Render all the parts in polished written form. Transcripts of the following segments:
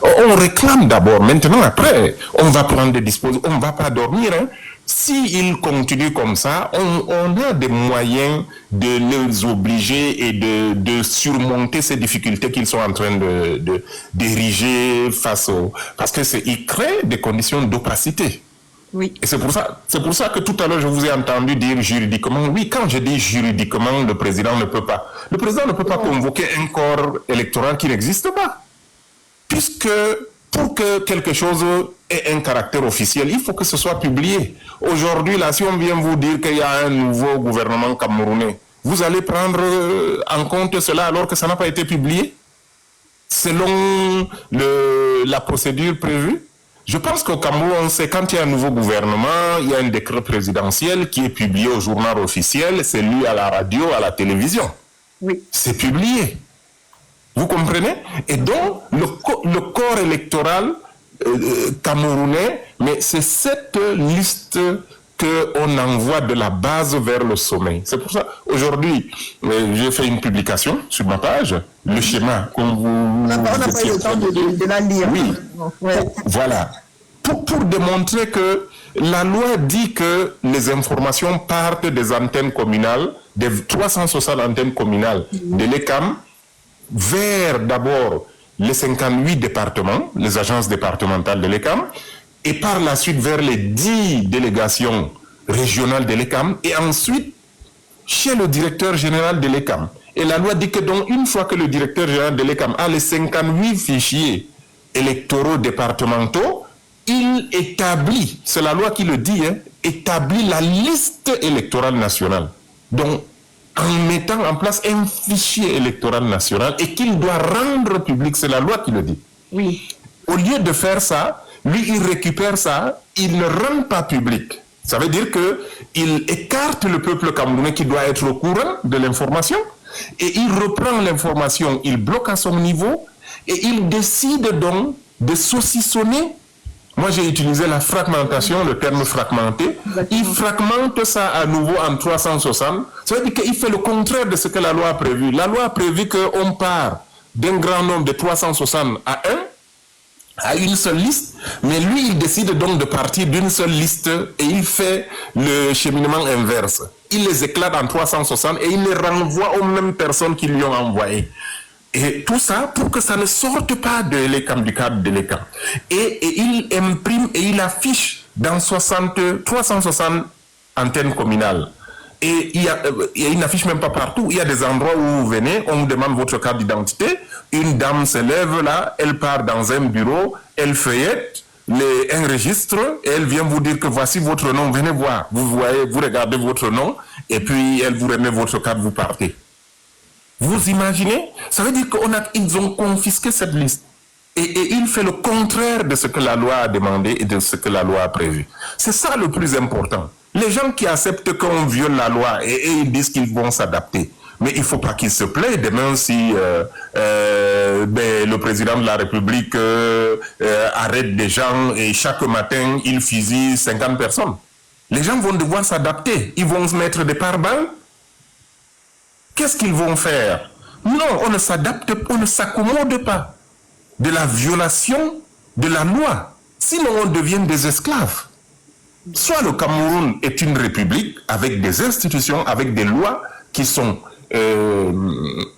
On réclame d'abord. Maintenant, après, on va prendre des dispositions. On ne va pas dormir. Hein. S'ils continuent comme ça, on a des moyens de les obliger et de surmonter ces difficultés qu'ils sont en train d'ériger face au... Parce qu'ils créent des conditions d'opacité. Oui. Et c'est pour ça que tout à l'heure, je vous ai entendu dire juridiquement. Oui, quand je dis juridiquement, le président ne peut pas. Le président ne peut pas convoquer un corps électoral qui n'existe pas. Puisque pour que quelque chose ait un caractère officiel, il faut que ce soit publié. Aujourd'hui, là, si on vient vous dire qu'il y a un nouveau gouvernement camerounais, vous allez prendre en compte cela alors que ça n'a pas été publié selon la procédure prévue. Je pense qu'au Cameroun, c'est quand il y a un nouveau gouvernement, il y a un décret présidentiel qui est publié au journal officiel, c'est lu à la radio, à la télévision. Oui. C'est publié. Vous comprenez? Et donc, le corps électoral camerounais, mais c'est cette liste qu'on envoie de la base vers le sommet. C'est pour ça, aujourd'hui, j'ai fait une publication sur ma page, le schéma qu'on vous... On n'a pas eu le temps de la lire. Oui, voilà. Pour démontrer que la loi dit que les informations partent des antennes communales, des 360 antennes communales de l'ECAM, vers d'abord les 58 départements, les agences départementales de l'ECAM, et par la suite vers les 10 délégations régionales de l'ECAM, et ensuite chez le directeur général de l'ECAM. Et la loi dit que donc une fois que le directeur général de l'ECAM a les 58 fichiers électoraux départementaux, il établit, c'est la loi qui le dit, hein, établit la liste électorale nationale. Donc, en mettant en place un fichier électoral national et qu'il doit rendre public, c'est la loi qui le dit. Oui. Au lieu de faire ça, lui, il récupère ça, il ne rend pas public. Ça veut dire qu'il écarte le peuple camerounais qui doit être au courant de l'information et il reprend l'information, il bloque à son niveau et il décide donc de saucissonner. Moi, j'ai utilisé la fragmentation, le terme fragmenté. Il fragmente ça à nouveau en 360. Ça veut dire qu'il fait le contraire de ce que la loi a prévu. La loi a prévu qu'on part d'un grand nombre de 360 à une seule liste, mais lui, il décide donc de partir d'une seule liste et il fait le cheminement inverse. Il les éclate en 360 et il les renvoie aux mêmes personnes qui lui ont envoyé. Et tout ça pour que ça ne sorte pas de l'ECAM, du cadre de l'ECAM. Et il imprime et il affiche dans 360 antennes communales. Et il n'affiche même pas partout. Il y a des endroits où vous venez, on vous demande votre carte d'identité. Une dame se lève là, elle part dans un bureau, elle feuillette un registre et elle vient vous dire que voici votre nom, venez voir. Vous voyez, vous regardez votre nom et puis elle vous remet votre carte, vous partez. Vous imaginez? Ça veut dire qu'ils ont confisqué cette liste. Et il fait le contraire de ce que la loi a demandé et de ce que la loi a prévu. C'est ça le plus important. Les gens qui acceptent qu'on viole la loi et ils disent qu'ils vont s'adapter. Mais il ne faut pas qu'ils se plaisent demain si le président de la République arrête des gens et chaque matin, il fusille 50 personnes. Les gens vont devoir s'adapter. Ils vont se mettre des pare-balles. Qu'est-ce qu'ils vont faire? Non, on ne s'adapte, on ne s'accommode pas de la violation de la loi. Sinon, on devient des esclaves. Soit le Cameroun est une république avec des institutions, avec des lois qui sont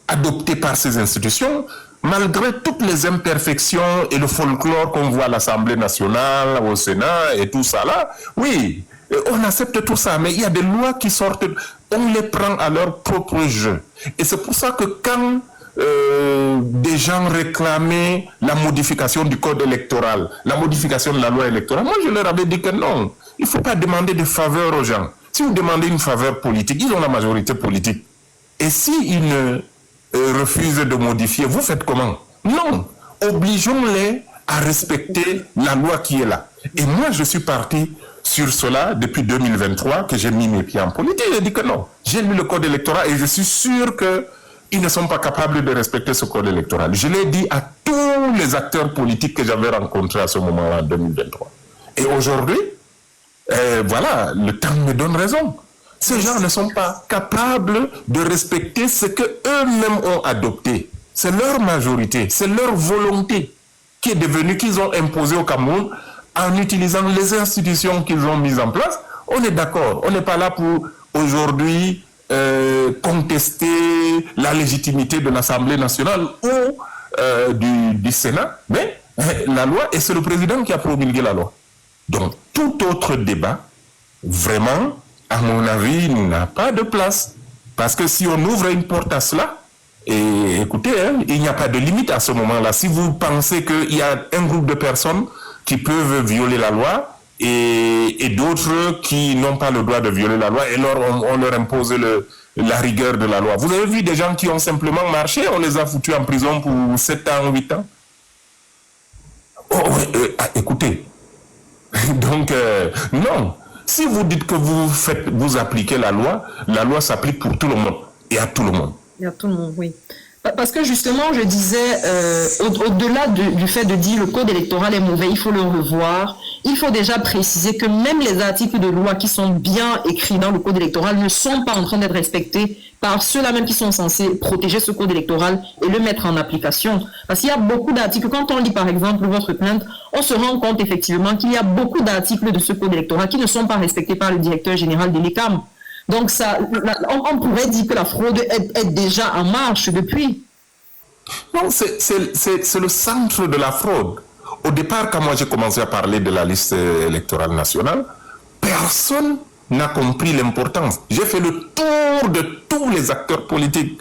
adoptées par ces institutions, malgré toutes les imperfections et le folklore qu'on voit à l'Assemblée nationale, au Sénat et tout ça là. Oui, on accepte tout ça, mais il y a des lois qui sortent, on les prend à leur propre jeu. Et c'est pour ça que quand des gens réclamaient la modification du code électoral, la modification de la loi électorale, moi je leur avais dit que non, il ne faut pas demander de faveur aux gens. Si vous demandez une faveur politique, ils ont la majorité politique. Et s'ils ne refusent de modifier, vous faites comment? Non, obligeons-les à respecter la loi qui est là. Et moi je suis parti sur cela depuis 2023 que j'ai mis mes pieds en politique. J'ai dit que non. J'ai lu le code électoral et je suis sûr qu'ils ne sont pas capables de respecter ce code électoral. Je l'ai dit à tous les acteurs politiques que j'avais rencontrés à ce moment-là, en 2023. Et aujourd'hui, voilà, le temps me donne raison. Ces gens ne sont pas capables de respecter ce qu'eux-mêmes ont adopté. C'est leur majorité, c'est leur volonté. qui est devenu, qu'ils ont imposé au Cameroun en utilisant les institutions qu'ils ont mises en place. On est d'accord. On n'est pas là pour aujourd'hui contester la légitimité de l'Assemblée nationale ou du Sénat, mais la loi, et c'est le président qui a promulgué la loi. Donc, tout autre débat, vraiment, à mon avis, n'a pas de place. Parce que si on ouvre une porte à cela, et écoutez, il n'y a pas de limite à ce moment-là. Si vous pensez qu'il y a un groupe de personnes qui peuvent violer la loi et d'autres qui n'ont pas le droit de violer la loi, et on leur impose la rigueur de la loi. Vous avez vu des gens qui ont simplement marché, on les a foutus en prison pour 7 ans, 8 ans. Écoutez, donc non. Si vous dites que vous appliquez la loi s'applique pour tout le monde et à tout le monde. Et à tout le monde, oui. Parce que justement, je disais, au-delà du fait de dire le code électoral est mauvais, il faut le revoir. Il faut déjà préciser que même les articles de loi qui sont bien écrits dans le code électoral ne sont pas en train d'être respectés par ceux-là même qui sont censés protéger ce code électoral et le mettre en application. Parce qu'il y a beaucoup d'articles. Quand on lit par exemple votre plainte, on se rend compte effectivement qu'il y a beaucoup d'articles de ce code électoral qui ne sont pas respectés par le directeur général de l'ECAM. Donc, on pourrait dire que la fraude est déjà en marche depuis. Non, c'est le centre de la fraude. Au départ, quand moi j'ai commencé à parler de la liste électorale nationale, personne n'a compris l'importance. J'ai fait le tour de tous les acteurs politiques.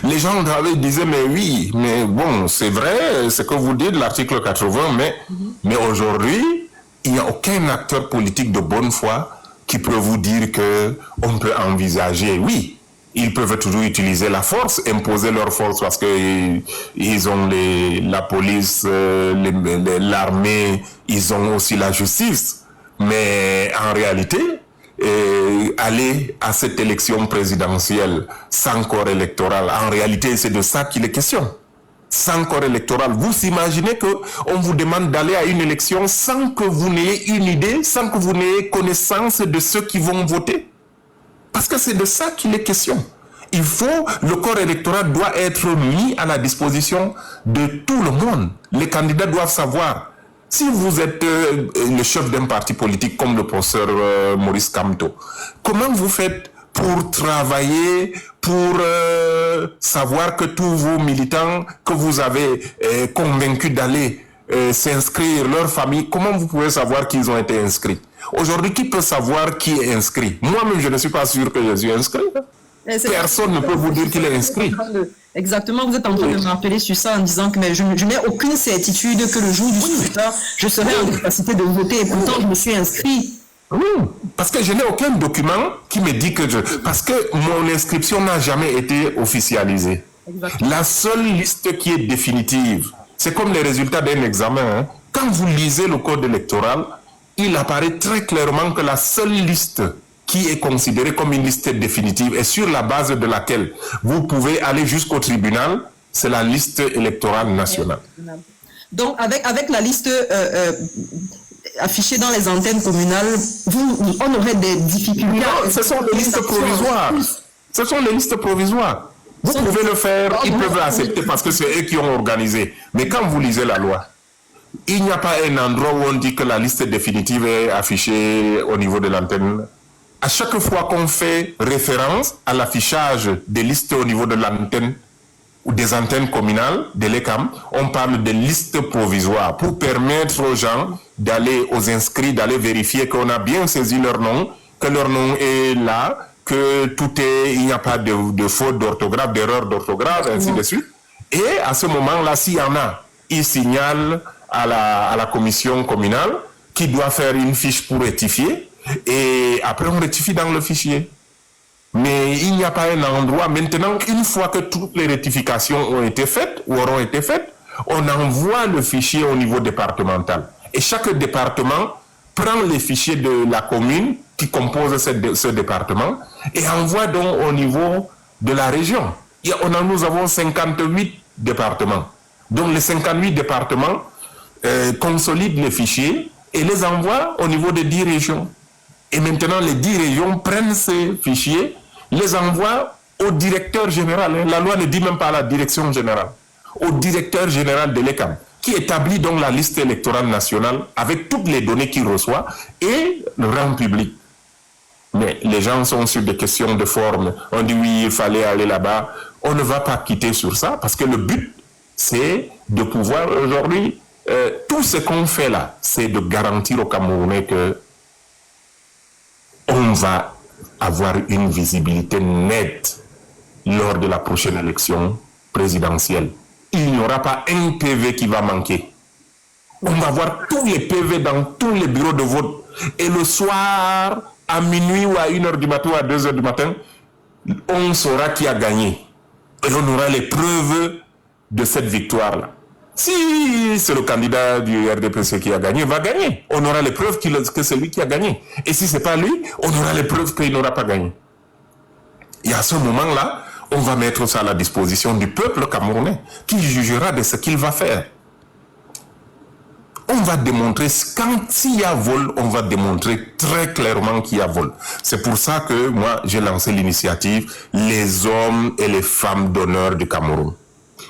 Les gens disaient, mais oui, mais bon, c'est vrai, ce que vous dites, l'article 80, mais aujourd'hui, il n'y a aucun acteur politique de bonne foi qui peut vous dire qu'on peut envisager, oui, ils peuvent toujours utiliser la force, imposer leur force parce qu'ils ont la police, l'armée, ils ont aussi la justice. Mais en réalité, aller à cette élection présidentielle sans corps électoral, en réalité, c'est de ça qu'il est question. Sans corps électoral, vous imaginez qu'on vous demande d'aller à une élection sans que vous n'ayez une idée, sans que vous n'ayez connaissance de ceux qui vont voter? Parce que c'est de ça qu'il est question. Le corps électoral doit être mis à la disposition de tout le monde. Les candidats doivent savoir. Si vous êtes le chef d'un parti politique comme le professeur Maurice Kamto, comment vous faites pour travailler, pour savoir que tous vos militants que vous avez convaincus d'aller s'inscrire, leur famille, comment vous pouvez savoir qu'ils ont été inscrits? Aujourd'hui, qui peut savoir qui est inscrit? Moi-même, je ne suis pas sûr que je suis inscrit. Personne ne peut vous dire qu'il est inscrit. Exactement, vous êtes en train de m'appeler sur ça en disant que mais je n'ai aucune certitude que le jour du scrutin, je serai en capacité de voter et pourtant je me suis inscrit. Oui, parce que je n'ai aucun document qui me dit que parce que mon inscription n'a jamais été officialisée. Exactement. La seule liste qui est définitive, c'est comme les résultats d'un examen. Hein. Quand vous lisez le code électoral, il apparaît très clairement que la seule liste qui est considérée comme une liste définitive et sur la base de laquelle vous pouvez aller jusqu'au tribunal, c'est la liste électorale nationale. Donc, avec la liste affichée dans les antennes communales, on aurait des difficultés. Non, ce sont les listes provisoires. Ce sont les listes provisoires. Vous pouvez le faire, ils peuvent l'accepter parce que c'est eux qui ont organisé. Mais quand vous lisez la loi, il n'y a pas un endroit où on dit que la liste définitive est affichée au niveau de l'antenne. À chaque fois qu'on fait référence à l'affichage des listes au niveau de l'antenne ou des antennes communales de l'ECAM, on parle de listes provisoires pour permettre aux gens d'aller, aux inscrits, d'aller vérifier qu'on a bien saisi leur nom, que leur nom est là, que il n'y a pas de faute d'orthographe, d'erreur d'orthographe, ainsi de suite. Et à ce moment-là, s'il y en a, ils signalent à la commission communale qui doit faire une fiche pour rectifier. Et après, on rectifie dans le fichier. Mais il n'y a pas un endroit. Maintenant, une fois que toutes les rectifications ont été faites ou auront été faites, on envoie le fichier au niveau départemental. Et chaque département prend les fichiers de la commune qui compose ce département et envoie donc au niveau de la région. Nous avons 58 départements. Donc les 58 départements consolident les fichiers et les envoient au niveau des 10 régions. Et maintenant, les 10 régions prennent ces fichiers, les envoient au directeur général. La loi ne dit même pas à la direction générale. Au directeur général de l'ECAM, qui établit donc la liste électorale nationale avec toutes les données qu'il reçoit et le rend public. Mais les gens sont sur des questions de forme. On dit oui, il fallait aller là-bas. On ne va pas quitter sur ça parce que le but, c'est de pouvoir aujourd'hui, tout ce qu'on fait là, c'est de garantir aux Camerounais que on va avoir une visibilité nette lors de la prochaine élection présidentielle. Il n'y aura pas un PV qui va manquer. On va voir tous les PV dans tous les bureaux de vote. Et le soir, à minuit ou à 1h du matin ou à 2h du matin, on saura qui a gagné. Et on aura les preuves de cette victoire-là. Si c'est le candidat du RDPC qui a gagné, va gagner. On aura les preuves que c'est lui qui a gagné. Et si ce n'est pas lui, on aura les preuves qu'il n'aura pas gagné. Et à ce moment-là, on va mettre ça à la disposition du peuple camerounais qui jugera de ce qu'il va faire. On va démontrer, quand s'il y a vol, on va démontrer très clairement qu'il y a vol. C'est pour ça que moi, j'ai lancé l'initiative Les hommes et les femmes d'honneur du Cameroun.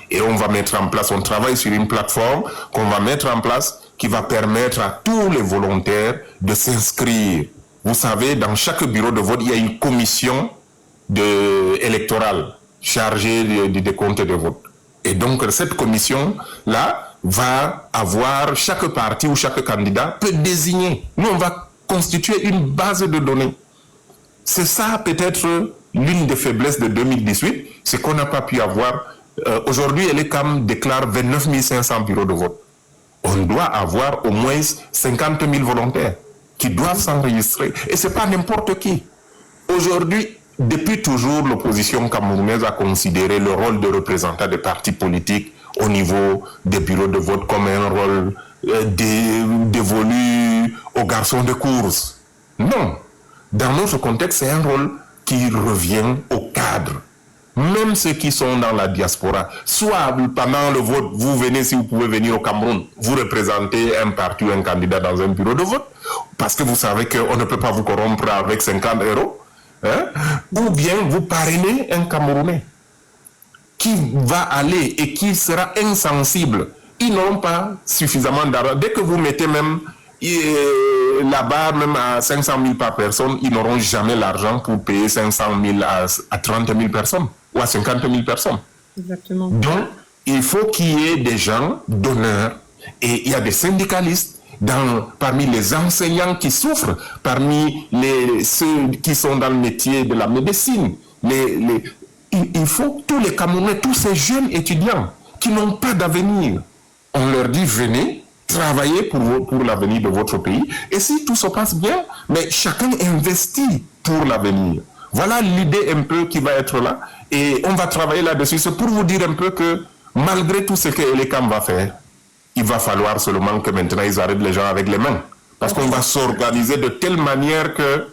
Et on va mettre en place, on travaille sur une plateforme qu'on va mettre en place qui va permettre à tous les volontaires de s'inscrire. Vous savez, dans chaque bureau de vote, il y a une commission électorale chargée des comptes de vote. Et donc, cette commission-là va avoir, chaque parti ou chaque candidat peut désigner. Nous, on va constituer une base de données. C'est ça peut-être l'une des faiblesses de 2018, c'est qu'on n'a pas pu avoir. Aujourd'hui, Elecam déclare 29 500 bureaux de vote. On doit avoir au moins 50 000 volontaires qui doivent s'enregistrer. Et ce n'est pas n'importe qui. Aujourd'hui, depuis toujours, l'opposition camerounaise a considéré le rôle de représentant des partis politiques au niveau des bureaux de vote comme un rôle dévolu aux garçons de course. Non. Dans notre contexte, c'est un rôle qui revient aux cadres. Même ceux qui sont dans la diaspora, soit pendant le vote, vous venez, si vous pouvez venir au Cameroun, vous représentez un parti ou un candidat dans un bureau de vote, parce que vous savez qu'on ne peut pas vous corrompre avec 50 €, hein? Ou bien vous parrainez un Camerounais qui va aller et qui sera insensible. Ils n'auront pas suffisamment d'argent. Dès que vous mettez même la barre même à 500 000 par personne, ils n'auront jamais l'argent pour payer 500 000 à 30 000 personnes ou à 50 000 personnes. Exactement. Donc, il faut qu'il y ait des gens d'honneur et il y a des syndicalistes parmi les enseignants qui souffrent, parmi ceux qui sont dans le métier de la médecine. Il faut que tous les Camerounais, tous ces jeunes étudiants qui n'ont pas d'avenir, on leur dit venez travailler pour l'avenir de votre pays. Et si tout se passe bien, mais chacun investit pour l'avenir. Voilà l'idée un peu qui va être là. Et on va travailler là-dessus. C'est pour vous dire un peu que malgré tout ce que Elecam va faire, il va falloir seulement que maintenant ils arrêtent les gens avec les mains. Parce qu'on va s'organiser de telle manière que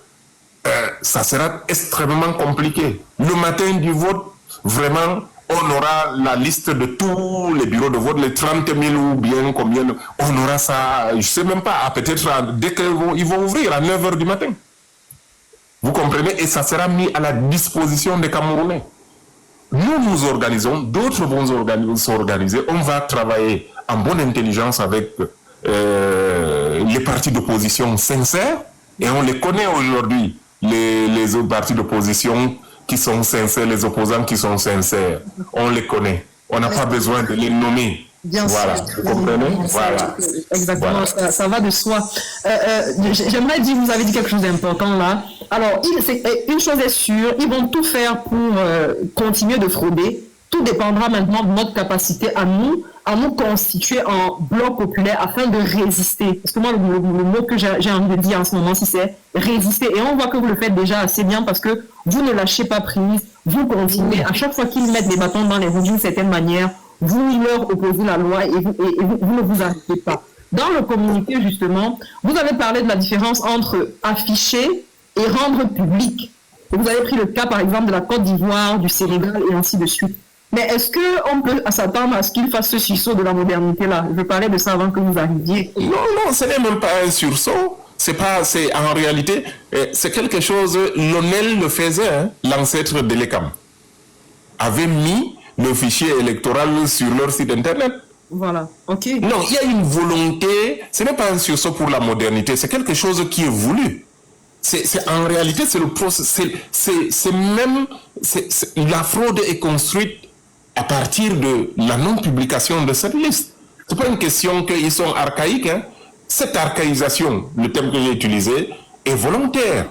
ça sera extrêmement compliqué. Le matin du vote, vraiment, on aura la liste de tous les bureaux de vote, les 30 000 ou bien combien, on aura ça, je ne sais même pas, peut-être dès qu'ils vont ouvrir à 9 h du matin. Vous comprenez? Et ça sera mis à la disposition des Camerounais. Nous nous organisons, d'autres vont s'organiser, on va travailler en bonne intelligence avec les partis d'opposition sincères, et on les connaît aujourd'hui, les autres partis d'opposition qui sont sincères, les opposants qui sont sincères. On les connaît. On n'a pas besoin de les nommer. Bien voilà, sûr. vous comprenez? Voilà. Exactement, Voilà. ça va de soi. J'aimerais dire, vous avez dit quelque chose d'important là. Alors, une chose est sûre, ils vont tout faire pour continuer de frauder. Tout dépendra maintenant de notre capacité à nous constituer en bloc populaire afin de résister. Parce que moi, le mot que j'ai envie de dire en ce moment, c'est résister. Et on voit que vous le faites déjà assez bien parce que vous ne lâchez pas prise, vous continuez. À chaque fois qu'ils mettent des bâtons dans les roues d'une certaine manière, vous leur opposez la loi et vous ne vous arrêtez pas. Dans le communiqué, justement, vous avez parlé de la différence entre afficher et rendre public. Et vous avez pris le cas, par exemple, de la Côte d'Ivoire, du Sénégal et ainsi de suite. Mais est-ce qu'on peut s'attendre à ce qu'il fasse ce sursaut de la modernité-là? Je parlais de ça avant que vous arriviez. Non, ce n'est même pas un sursaut. En réalité, c'est quelque chose, l'ONEL le faisait, hein, l'ancêtre de l'ECAM avait mis le fichier électoral sur leur site internet. Voilà, ok. Non, il y a une volonté, ce n'est pas un sursaut pour la modernité, c'est quelque chose qui est voulu. En réalité, c'est le processus, la fraude est construite à partir de la non-publication de cette liste. C'est pas une question qu'ils sont archaïques, hein. Cette archaïsation, le terme que j'ai utilisé, est volontaire.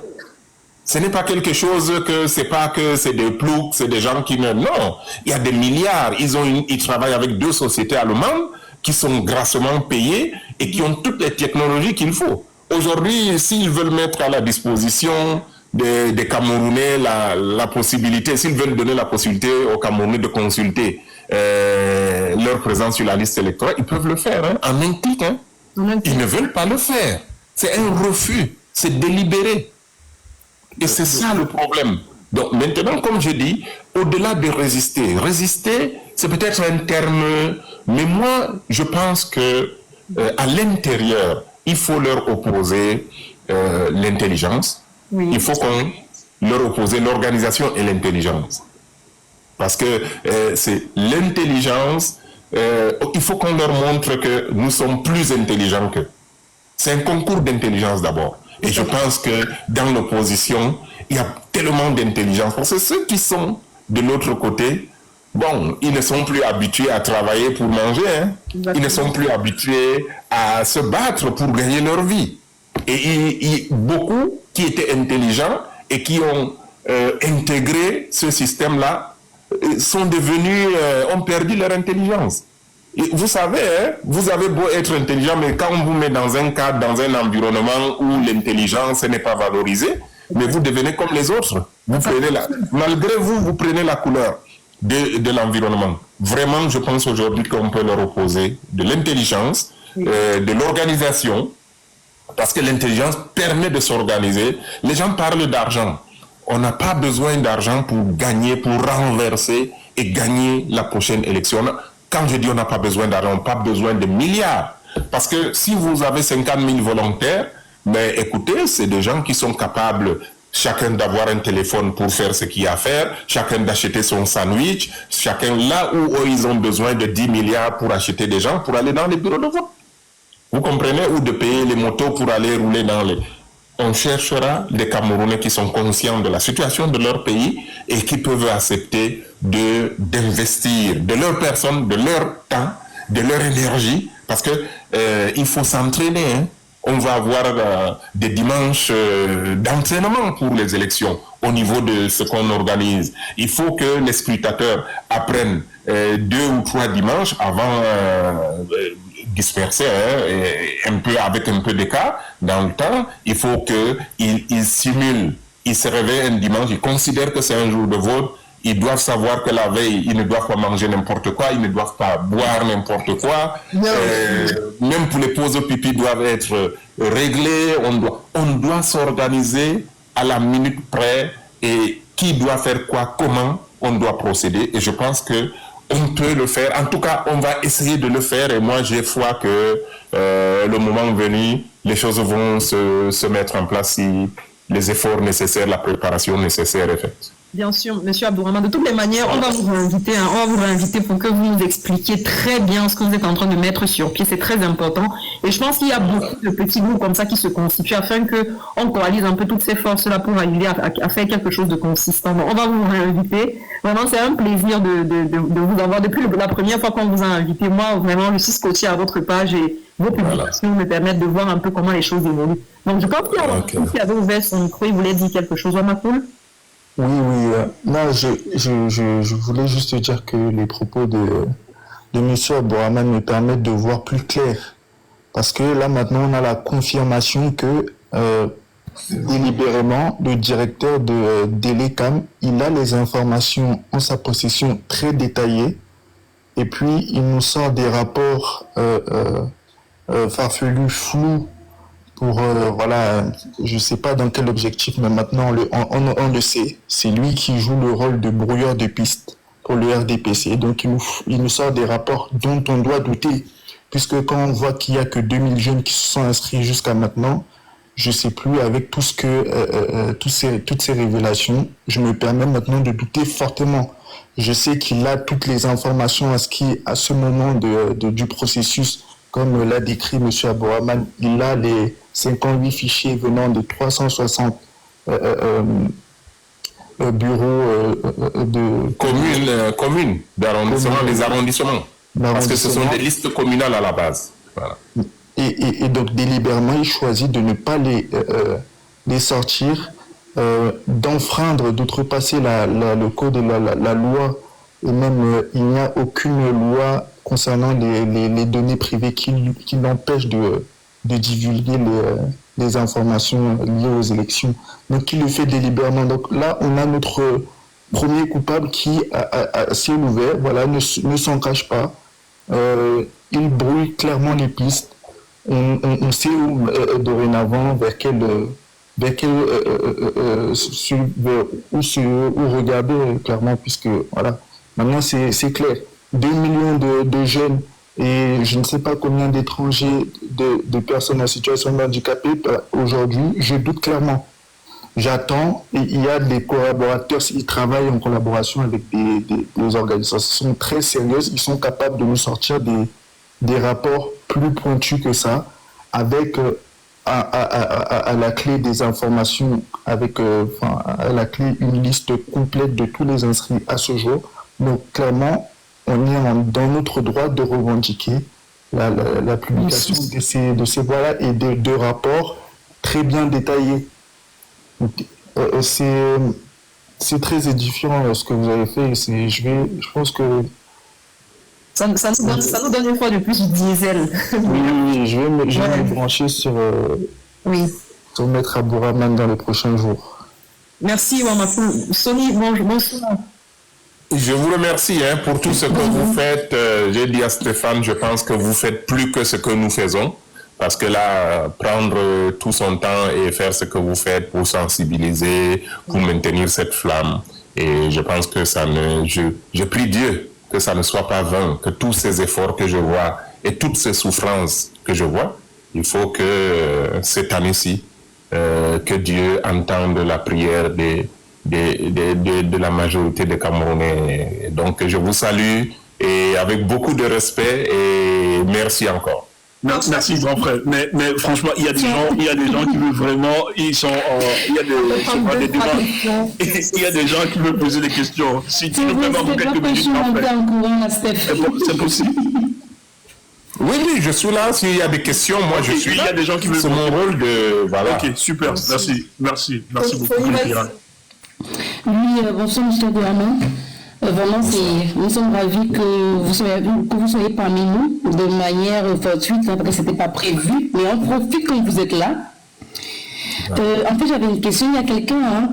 Ce n'est pas quelque chose que c'est des ploucs, c'est des gens qui ne... Non, il y a des milliards. Ils travaillent avec 2 sociétés allemandes qui sont grassement payées et qui ont toutes les technologies qu'il faut. Aujourd'hui, s'ils veulent mettre à la disposition des Camerounais la possibilité, s'ils veulent donner la possibilité aux Camerounais de consulter leur présence sur la liste électorale, ils peuvent le faire, hein, en un clic. Hein. Ils ne veulent pas le faire. C'est un refus. C'est délibéré. Et c'est ça le problème. Donc maintenant, comme je dis, au-delà de résister, c'est peut-être un terme, mais moi, je pense que à l'intérieur, il faut leur opposer l'intelligence. Oui. Il faut qu'on leur oppose l'organisation et l'intelligence. Parce que c'est l'intelligence, il faut qu'on leur montre que nous sommes plus intelligents qu'eux. C'est un concours d'intelligence d'abord. Et je pense que dans l'opposition, il y a tellement d'intelligence. Parce que ceux qui sont de l'autre côté, bon, ils ne sont plus habitués à travailler pour manger. Hein. Ils ne sont plus habitués à se battre pour gagner leur vie. Et beaucoup qui étaient intelligents et qui ont intégré ce système-là sont devenus, ont perdu leur intelligence. Et vous savez, hein, vous avez beau être intelligent, mais quand on vous met dans un cadre, dans un environnement où l'intelligence n'est pas valorisée, mais vous devenez comme les autres. Vous prenez malgré vous prenez la couleur de l'environnement. Vraiment, je pense aujourd'hui qu'on peut leur opposer de l'intelligence, de l'organisation, parce que l'intelligence permet de s'organiser. Les gens parlent d'argent. On n'a pas besoin d'argent pour gagner, pour renverser et gagner la prochaine élection. Quand je dis on n'a pas besoin d'argent, on n'a pas besoin de milliards. Parce que si vous avez 50 000 volontaires, mais écoutez, c'est des gens qui sont capables, chacun d'avoir un téléphone pour faire ce qu'il y a à faire, chacun d'acheter son sandwich, chacun là où ils ont besoin de 10 milliards pour acheter des gens pour aller dans les bureaux de vote. Vous comprenez? Ou de payer les motos pour aller rouler dans les... On cherchera des Camerounais qui sont conscients de la situation de leur pays et qui peuvent accepter d'investir de leur personne, de leur temps, de leur énergie, parce que il faut s'entraîner. Hein. On va avoir des dimanches d'entraînement pour les élections au niveau de ce qu'on organise. Il faut que les scrutateurs apprennent 2 ou 3 dimanches avant dispersés, hein, avec un peu d'écart dans le temps. Il faut qu'ils simulent, ils se réveillent un dimanche, ils considèrent que c'est un jour de vote, ils doivent savoir que la veille, ils ne doivent pas manger n'importe quoi, ils ne doivent pas boire n'importe quoi. Même pour les pauses pipi doivent être réglées. On doit s'organiser à la minute près et qui doit faire quoi, comment on doit procéder. Et je pense que on peut le faire. En tout cas, on va essayer de le faire. Et moi, j'ai foi que le moment venu, les choses vont se mettre en place si les efforts nécessaires, la préparation nécessaire est faite. Bien sûr, Monsieur Abdourahmane. De toutes les manières, on va vous réinviter pour que vous nous expliquiez très bien ce que vous êtes en train de mettre sur pied. C'est très important. Et je pense qu'il y a beaucoup de petits groupes comme ça qui se constituent afin qu'on coalise un peu toutes ces forces-là pour arriver à faire quelque chose de consistant. Donc, on va vous réinviter. Vraiment, c'est un plaisir de vous avoir. Depuis la première fois qu'on vous a invité, moi, vraiment, je suis scotché à votre page et vos publications me permettent de voir un peu comment les choses évoluent. Donc, je pense qu'il y avait ouvert son micro, il voulait dire quelque chose. Wamakoul? Oui. Non, je voulais juste dire que les propos de M. Abdourahmane me permettent de voir plus clair. Parce que là, maintenant, on a la confirmation que, délibérément, le directeur de Délécam, il a les informations en sa possession très détaillées. Et puis, il nous sort des rapports farfelus, flous, pour, je sais pas dans quel objectif, mais maintenant on le sait. C'est lui qui joue le rôle de brouilleur de piste pour le RDPC. Donc il nous sort des rapports dont on doit douter, puisque quand on voit qu'il y a que 2000 jeunes qui se sont inscrits jusqu'à maintenant, je sais plus, avec tout ce que toutes ces révélations, je me permets maintenant de douter fortement. Je sais qu'il a toutes les informations à ce moment du processus, comme l'a décrit M. Abourahmane. Il a les 58 fichiers venant de 360 bureaux de communes d'arrondissement, les arrondissements. Parce que ce sont des listes communales à la base. Voilà. Et donc, délibérément, il choisit de ne pas les sortir, d'enfreindre, d'outrepasser le code et la loi. Et même, il n'y a aucune loi concernant les données privées qui l'empêche de divulguer les informations liées aux élections. Donc, il le fait délibérément. Donc là, on a notre premier coupable qui, à ciel ouvert, voilà, ne s'en cache pas. Il brouille clairement les pistes. On sait dorénavant où regarder clairement, puisque voilà, maintenant c'est clair. 2 millions de jeunes et je ne sais pas combien d'étrangers, de personnes en situation de handicap aujourd'hui, je doute clairement. J'attends, il y a des collaborateurs, ils travaillent en collaboration avec des organisations très sérieuses, ils sont capables de nous sortir des rapports plus pointus que ça, avec à la clé des informations, avec à la clé une liste complète de tous les inscrits à ce jour. Donc clairement, on est dans notre droit de revendiquer la publication de ces voix-là et de rapports très bien détaillés. C'est très édifiant ce que vous avez fait. Je pense que ça nous donne une fois de plus du diesel. Oui, je vais me brancher sur Maître Abourahmane dans les prochains jours. Merci, Wamapou. Sony, bonsoir. Je vous remercie pour tout ce que vous faites. J'ai dit à Stéphane, je pense que vous faites plus que ce que nous faisons. Parce que là, prendre tout son temps et faire ce que vous faites pour sensibiliser, pour maintenir cette flamme. Et je pense que je prie Dieu que ça ne soit pas vain, que tous ces efforts que je vois et toutes ces souffrances que je vois, il faut que cette année-ci, que Dieu entende la prière de la majorité des Camerounais. Donc je vous salue et avec beaucoup de respect et merci encore. Merci grand frère. Mais franchement, il y a des gens qui veulent vraiment, il y a des débats. Il y a des gens qui veulent poser des questions. Si tu nous permets pour quelques minutes après. C'est possible. Oui, je suis là. S'il y a des questions, moi je suis là. Il y a des gens qui veulent. C'est mon rôle de voilà. Ok, super. Merci beaucoup. Oui, bonsoir M. Abourahmane. Vraiment, nous sommes ravis que vous soyez parmi nous de manière fortuite, parce que ce n'était pas prévu, mais on profite que vous êtes là. En fait, j'avais une question. Il y a quelqu'un,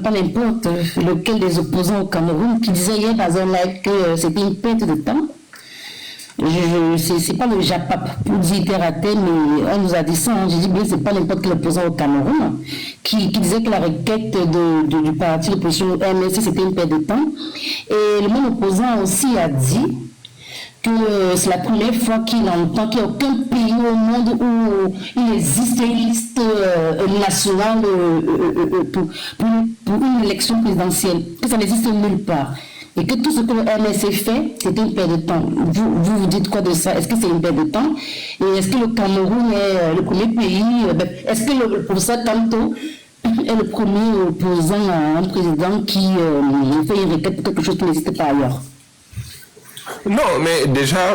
pas n'importe lequel des opposants au Cameroun, qui disait hier dans un live que c'était une perte de temps. C'est pas le JAPAP pour dire terre à terre, mais on nous a dit ça. J'ai dit bien, c'est pas n'importe quel opposant au Cameroun qui disait que la requête du parti d'opposition MSC c'était une perte de temps. Et le même opposant aussi a dit que c'est la première fois qu'il entend qu'il n'y a aucun pays au monde où il existe une liste nationale pour une élection présidentielle, que ça n'existe nulle part. Et que tout ce que le MSC fait, c'était une perte de temps. Vous dites quoi de ça? Est-ce que c'est une perte de temps? Et est-ce que le Cameroun est le premier pays? Est-ce que le professeur Kanto est le premier opposant à un président qui fait une requête pour quelque chose qui n'existe pas ailleurs? Non, mais déjà,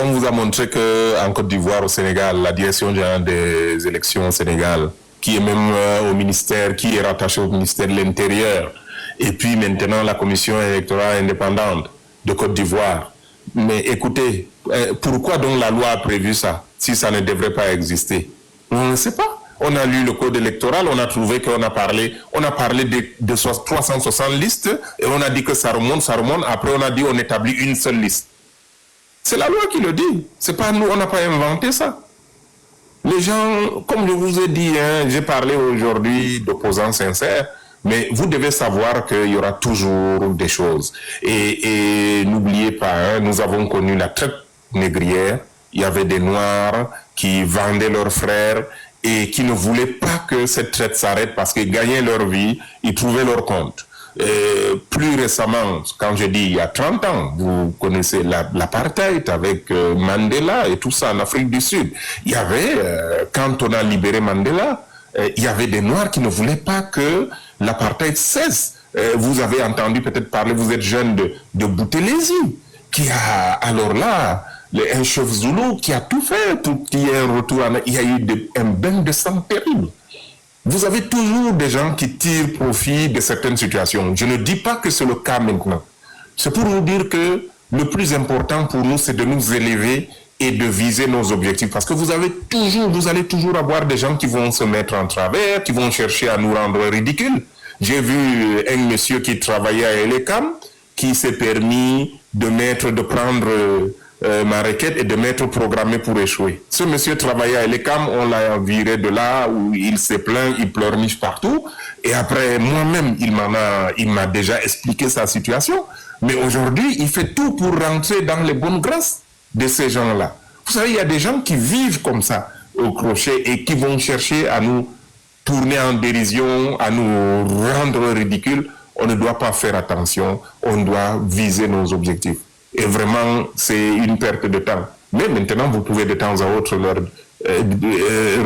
on vous a montré qu'en Côte d'Ivoire, au Sénégal, la direction générale des élections au Sénégal, qui est même au ministère, qui est rattaché au ministère de l'Intérieur, et puis maintenant la commission électorale indépendante de Côte d'Ivoire. Mais écoutez, pourquoi donc la loi a prévu ça, si ça ne devrait pas exister? On ne sait pas. On a lu le code électoral, on a trouvé qu'on a parlé de 360 listes, et on a dit que ça remonte, après on a dit on établit une seule liste. C'est la loi qui le dit, c'est pas nous, on n'a pas inventé ça. Les gens, comme je vous ai dit, j'ai parlé aujourd'hui d'opposants sincères, mais vous devez savoir qu'il y aura toujours des choses. Et n'oubliez pas, nous avons connu la traite négrière. Il y avait des Noirs qui vendaient leurs frères et qui ne voulaient pas que cette traite s'arrête parce qu'ils gagnaient leur vie, ils trouvaient leur compte. Plus récemment, quand je dis il y a 30 ans, vous connaissez l'apartheid avec Mandela et tout ça en Afrique du Sud. Il y avait, quand on a libéré Mandela, il y avait des Noirs qui ne voulaient pas que l'apartheid cesse. Vous avez entendu peut-être parler, vous êtes jeune de Boutelesi, qui a, alors là, un chef zoulou qui a tout fait pour qu'il y ait un retour. Il y a eu un bain de sang terrible. Vous avez toujours des gens qui tirent profit de certaines situations. Je ne dis pas que c'est le cas maintenant. C'est pour vous dire que le plus important pour nous, c'est de nous élever et de viser nos objectifs. Parce que vous allez toujours avoir des gens qui vont se mettre en travers, qui vont chercher à nous rendre ridicules. J'ai vu un monsieur qui travaillait à Elecam, qui s'est permis de prendre ma requête et de m'être programmé pour échouer. Ce monsieur travaillait à Elecam, on l'a viré de là où il s'est plaint, il pleurniche partout. Et après, moi-même, il m'a déjà expliqué sa situation. Mais aujourd'hui, il fait tout pour rentrer dans les bonnes grâces de ces gens-là. Vous savez, il y a des gens qui vivent comme ça, au crochet, et qui vont chercher à nous tourner en dérision, à nous rendre ridicules. On ne doit pas faire attention, on doit viser nos objectifs. Et vraiment, c'est une perte de temps. Mais maintenant, vous pouvez de temps à autre leur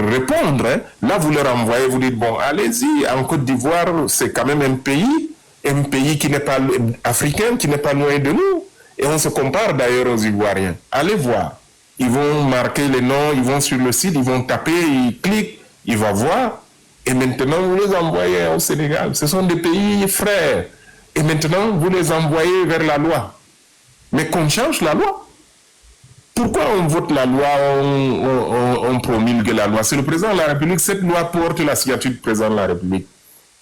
répondre. Hein. Là, vous leur envoyez, vous dites, bon, allez-y, en Côte d'Ivoire, c'est quand même un pays qui n'est pas africain, qui n'est pas loin de nous. Et on se compare d'ailleurs aux Ivoiriens. Allez voir. Ils vont marquer les noms, ils vont sur le site, ils vont taper, ils cliquent, ils vont voir. Et maintenant, vous les envoyez au Sénégal. Ce sont des pays frères. Et maintenant, vous les envoyez vers la loi. Mais qu'on change la loi. Pourquoi on vote la loi, on promulgue la loi? C'est le président de la République. Cette loi porte la signature du président de la République.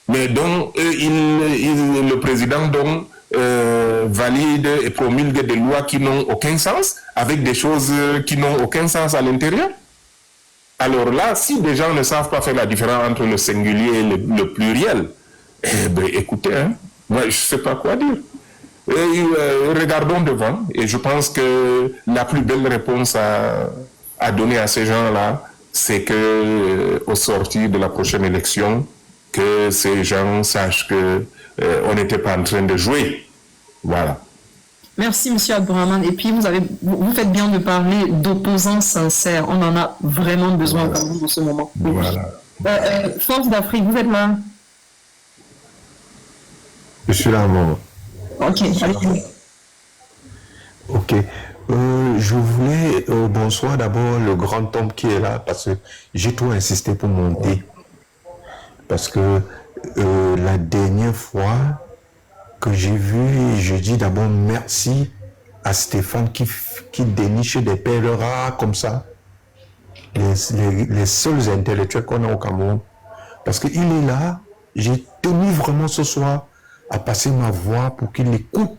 Mais donc, le président donc, valide et promulgue des lois qui n'ont aucun sens, avec des choses qui n'ont aucun sens à l'intérieur. Alors là, si des gens ne savent pas faire la différence entre le singulier et le pluriel, écoutez, hein, moi, je ne sais pas quoi dire. Regardons devant, et je pense que la plus belle réponse à donner à ces gens-là, c'est que au sortir de la prochaine élection, que ces gens sachent que on n'était pas en train de jouer. Voilà. Merci, M. Abdourahmane. Et puis, vous faites bien de parler d'opposants sincères. On en a vraiment besoin en ce moment. Voilà. Force d'Afrique, vous êtes là? Je suis là, maman. Ok, allez-y. Ok. Je voulais, bonsoir d'abord le grand homme qui est là, parce que j'ai trop insisté pour monter. Parce que la dernière fois que j'ai vu, je dis d'abord merci à Stéphane qui déniche des perles rares comme ça. Les seuls intellectuels qu'on a au Cameroun. Parce qu'il est là, j'ai tenu vraiment ce soir à passer ma voix pour qu'il écoute,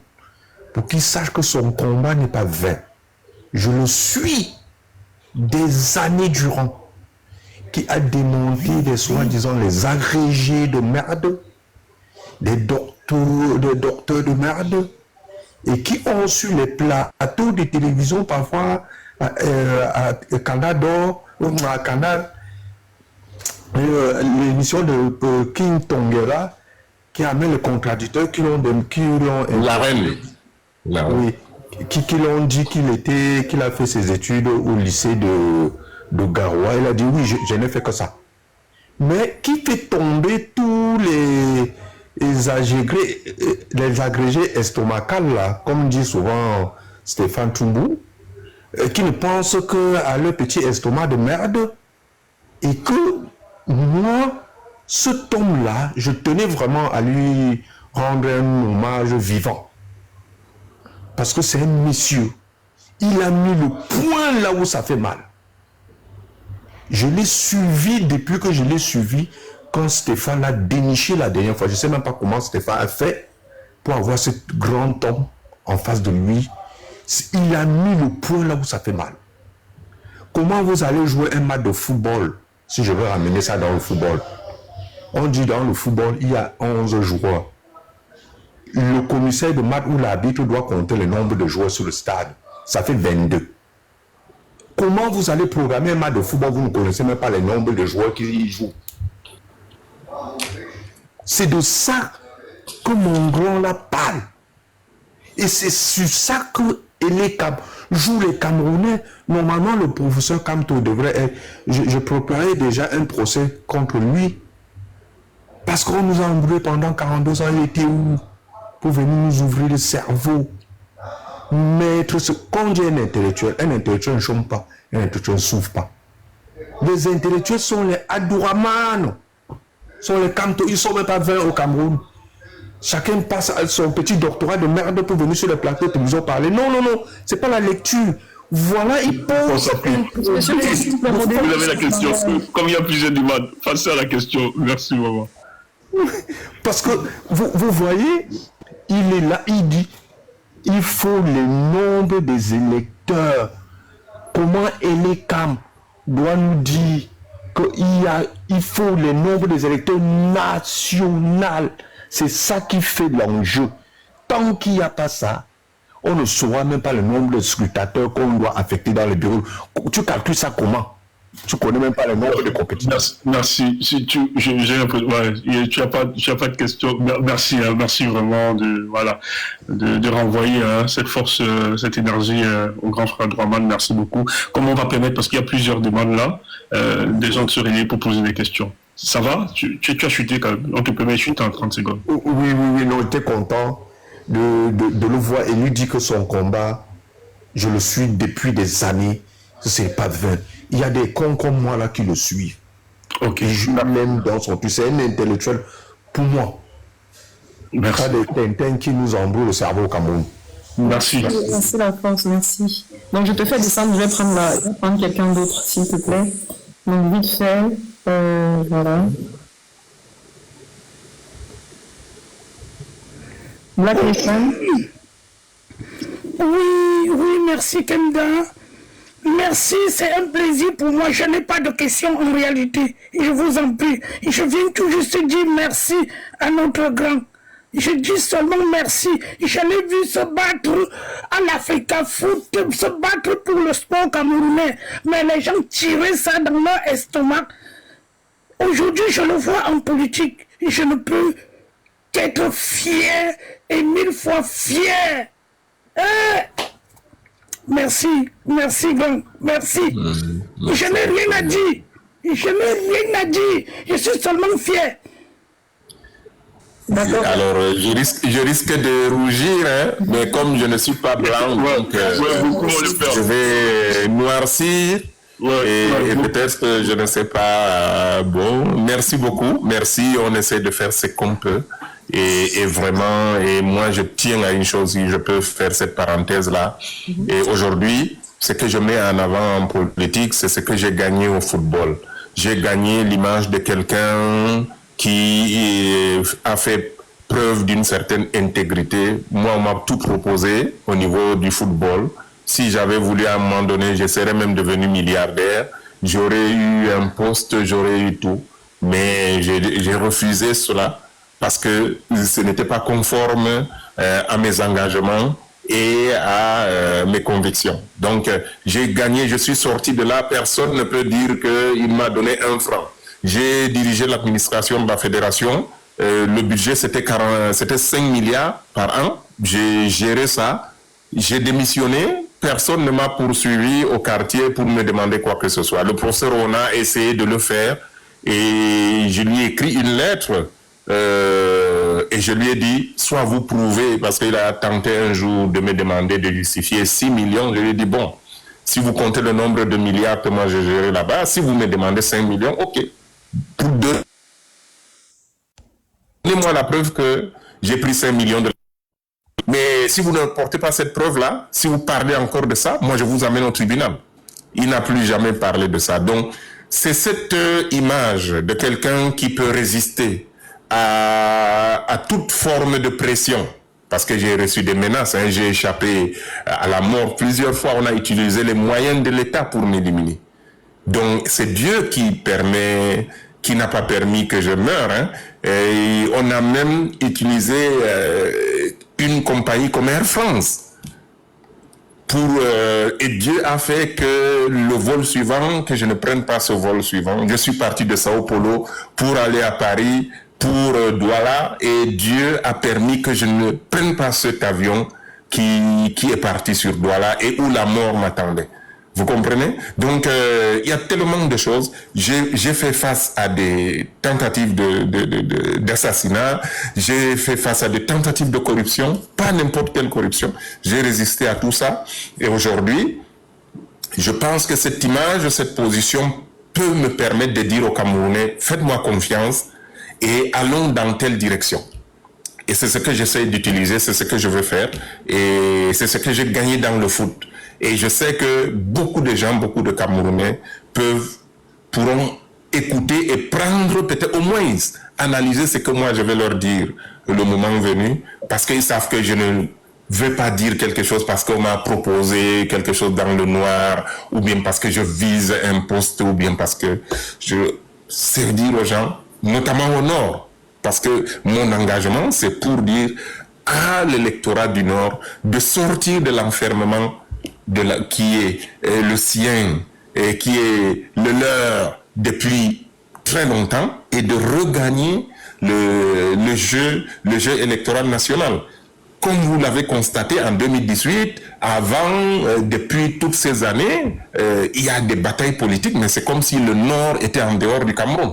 pour qu'il sache que son combat n'est pas vain. Je le suis des années durant, qui a démonté des soi-disant les agrégés de merde, des docteurs de merde, et qui ont sur les plateaux de télévision parfois à Canada d'Or, ou à Canada, l'émission de King Tongera, qui amène le contradicteur, qui l'ont la reine. Oui, qui l'ont dit qu'il a fait ses études au lycée de Garoua. Il a dit oui, je n'ai fait que ça. Mais qui fait tomber tous les agrégés estomacales, là, comme dit souvent Stéphane Toumbu, qui ne pensent qu'à leur petit estomac de merde, et que moi, cet homme-là, je tenais vraiment à lui rendre un hommage vivant. Parce que c'est un monsieur. Il a mis le point là où ça fait mal. Je l'ai suivi depuis que je l'ai suivi quand Stéphane a déniché la dernière fois. Je ne sais même pas comment Stéphane a fait pour avoir ce grand homme en face de lui. Il a mis le point là où ça fait mal. Comment vous allez jouer un match de football, si je veux ramener ça dans le football? On dit dans le football, il y a 11 joueurs. Le commissaire de match ou l'arbitre doit compter le nombre de joueurs sur le stade. Ça fait 22. Comment vous allez programmer un match de football, vous ne connaissez même pas le nombre de joueurs qui y jouent? C'est de ça que mon grand là parle. Et c'est sur ça que Elecam joue les Camerounais. Normalement, le professeur Kamto devrait être... Je préparais déjà un procès contre lui. Parce qu'on nous a embrouillé pendant 42 ans. Il était où? Pour venir nous ouvrir le cerveau. Maître, quand j'ai un intellectuel ne chôme pas. Un intellectuel ne souffre pas. Les intellectuels sont les Adouraman. Sont les Kamto. Ils ne sont même pas 20 au Cameroun. Chacun passe son petit doctorat de merde pour venir sur le plateau de télévision parler. Non, non, non, c'est pas la lecture. Voilà, il pose. Vous avez la question. Comme il y a plusieurs demandes, passez à la question. Merci, maman. Parce que vous voyez, il est là, il dit, il faut le nombre des électeurs. Comment Elecam doit nous dire qu'il faut le nombre des électeurs nationaux. C'est ça qui fait l'enjeu. Tant qu'il n'y a pas ça, on ne saura même pas le nombre de scrutateurs qu'on doit affecter dans le bureau. Tu calcules ça comment? Tu connais même pas le nombre de compétiteurs. Merci. Si tu n'as pas de questions. Merci, merci vraiment de renvoyer cette force, cette énergie au grand frère Dramane. Merci beaucoup. Comment on va permettre, parce qu'il y a plusieurs demandes là, des gens de se réunir pour poser des questions. Ça va? Tu as chuté quand même. On te permet de chuter en 30 secondes. Oui, non, j'étais content de le voir et lui dire que son combat, je le suis depuis des années. C'est pas vain. Il y a des cons comme moi là qui le suivent. Ok. Et je l'aime dans son truc. C'est un intellectuel pour moi. Merci. Pas des Tintin qui nous embrouillent le cerveau au Cameroun. Merci. Merci la France, merci. Donc je te fais descendre, je vais prendre quelqu'un d'autre, s'il te plaît. Donc vite fait, voilà. Black Nation. Oui, merci Kenda. Merci, c'est un plaisir pour moi. Je n'ai pas de questions en réalité. Je vous en prie. Je viens tout juste dire merci à notre grand. Je dis seulement merci. Je l'ai vu se battre à l'Africa Foot, se battre pour le sport camerounais. Mais les gens tiraient ça dans leur estomac. Aujourd'hui, je le vois en politique. Je ne peux qu'être fier et 1000 fois fier. Merci grand, merci. Je n'ai rien à dire. Je suis seulement fier. Alors, je risque de rougir, hein, mais comme je ne suis pas blanc, donc je vais noircir. Et peut-être que je ne sais pas. Bon, merci beaucoup. Merci, on essaie de faire ce qu'on peut. Et vraiment, et moi je tiens à une chose, si je peux faire cette parenthèse-là. Et aujourd'hui, ce que je mets en avant en politique, c'est ce que j'ai gagné au football. J'ai gagné l'image de quelqu'un qui a fait preuve d'une certaine intégrité. Moi, on m'a tout proposé au niveau du football. Si j'avais voulu à un moment donné, je serais même devenu milliardaire. J'aurais eu un poste, j'aurais eu tout. Mais j'ai refusé cela parce que ce n'était pas conforme à mes engagements et à mes convictions. Donc, j'ai gagné, je suis sorti de là. Personne ne peut dire qu'il m'a donné 1 franc. J'ai dirigé l'administration de la fédération. Le budget, c'était 5 milliards par an. J'ai géré ça. J'ai démissionné. Personne ne m'a poursuivi au quartier pour me demander quoi que ce soit. Le professeur on a essayé de le faire et je lui ai écrit une lettre et je lui ai dit, soit vous prouvez, parce qu'il a tenté un jour de me demander de justifier 6 millions. Je lui ai dit, bon, si vous comptez le nombre de milliards que moi j'ai géré là-bas, si vous me demandez 5 millions, ok. Pour deux. Donnez-moi la preuve que j'ai pris 5 millions de... Mais si vous ne portez pas cette preuve-là, si vous parlez encore de ça, moi je vous amène au tribunal. Il n'a plus jamais parlé de ça. Donc, c'est cette image de quelqu'un qui peut résister à toute forme de pression. Parce que j'ai reçu des menaces, hein, j'ai échappé à la mort plusieurs fois. On a utilisé les moyens de l'État pour m'éliminer. Donc, c'est Dieu qui n'a pas permis que je meure. Hein. Et on a même utilisé une compagnie comme Air France. Et Dieu a fait que le vol suivant, que je ne prenne pas ce vol suivant. Je suis parti de Sao Paulo pour aller à Paris pour Douala et Dieu a permis que je ne prenne pas cet avion qui est parti sur Douala et où la mort m'attendait. Vous comprenez? Donc, il y a tellement de choses. J'ai fait face à des tentatives d'assassinat. J'ai fait face à des tentatives de corruption. Pas n'importe quelle corruption. J'ai résisté à tout ça. Et aujourd'hui, je pense que cette image, cette position peut me permettre de dire aux Camerounais, faites-moi confiance et allons dans telle direction. Et c'est ce que j'essaie d'utiliser, c'est ce que je veux faire. Et c'est ce que j'ai gagné dans le foot. Et je sais que beaucoup de gens, beaucoup de Camerounais pourront écouter et prendre peut-être au moins analyser ce que moi je vais leur dire le moment venu, parce qu'ils savent que je ne vais pas dire quelque chose parce qu'on m'a proposé quelque chose dans le noir, ou bien parce que je vise un poste, ou bien parce que je sais dire aux gens, notamment au Nord, parce que mon engagement c'est pour dire à l'électorat du Nord de sortir de l'enfermement qui est le sien et qui est le leur depuis très longtemps et de regagner le jeu électoral national. Comme vous l'avez constaté en 2018, avant, depuis toutes ces années, il y a des batailles politiques, mais c'est comme si le Nord était en dehors du Cameroun.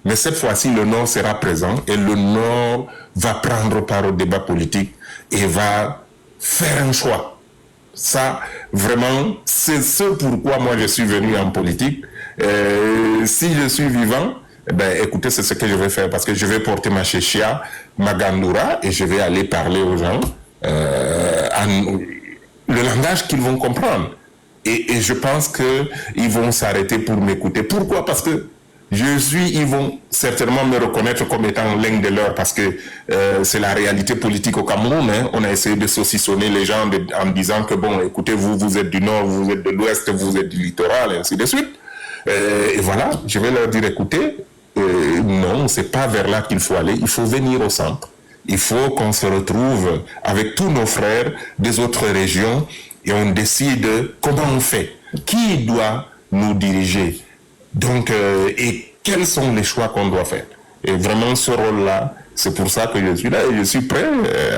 Mais cette fois-ci, le Nord sera présent et le Nord va prendre part au débat politique et va faire un choix. Ça, vraiment, c'est ce pourquoi moi je suis venu en politique. Si je suis vivant, ben, écoutez, c'est ce que je vais faire parce que je vais porter ma chéchia, ma gandoura et je vais aller parler aux gens le langage qu'ils vont comprendre. Et je pense qu'ils vont s'arrêter pour m'écouter. Pourquoi? Parce que ils vont certainement me reconnaître comme étant l'un de leurs parce que c'est la réalité politique au Cameroun. Hein. On a essayé de saucissonner les gens en disant que bon, écoutez, vous êtes du Nord, vous êtes de l'Ouest, vous êtes du littoral, et ainsi de suite. Et voilà, je vais leur dire, écoutez, non, c'est pas vers là qu'il faut aller, il faut venir au centre. Il faut qu'on se retrouve avec tous nos frères des autres régions et on décide comment on fait, qui doit nous diriger. Donc, et quels sont les choix qu'on doit faire? Et vraiment, ce rôle-là, c'est pour ça que je suis là et je suis prêt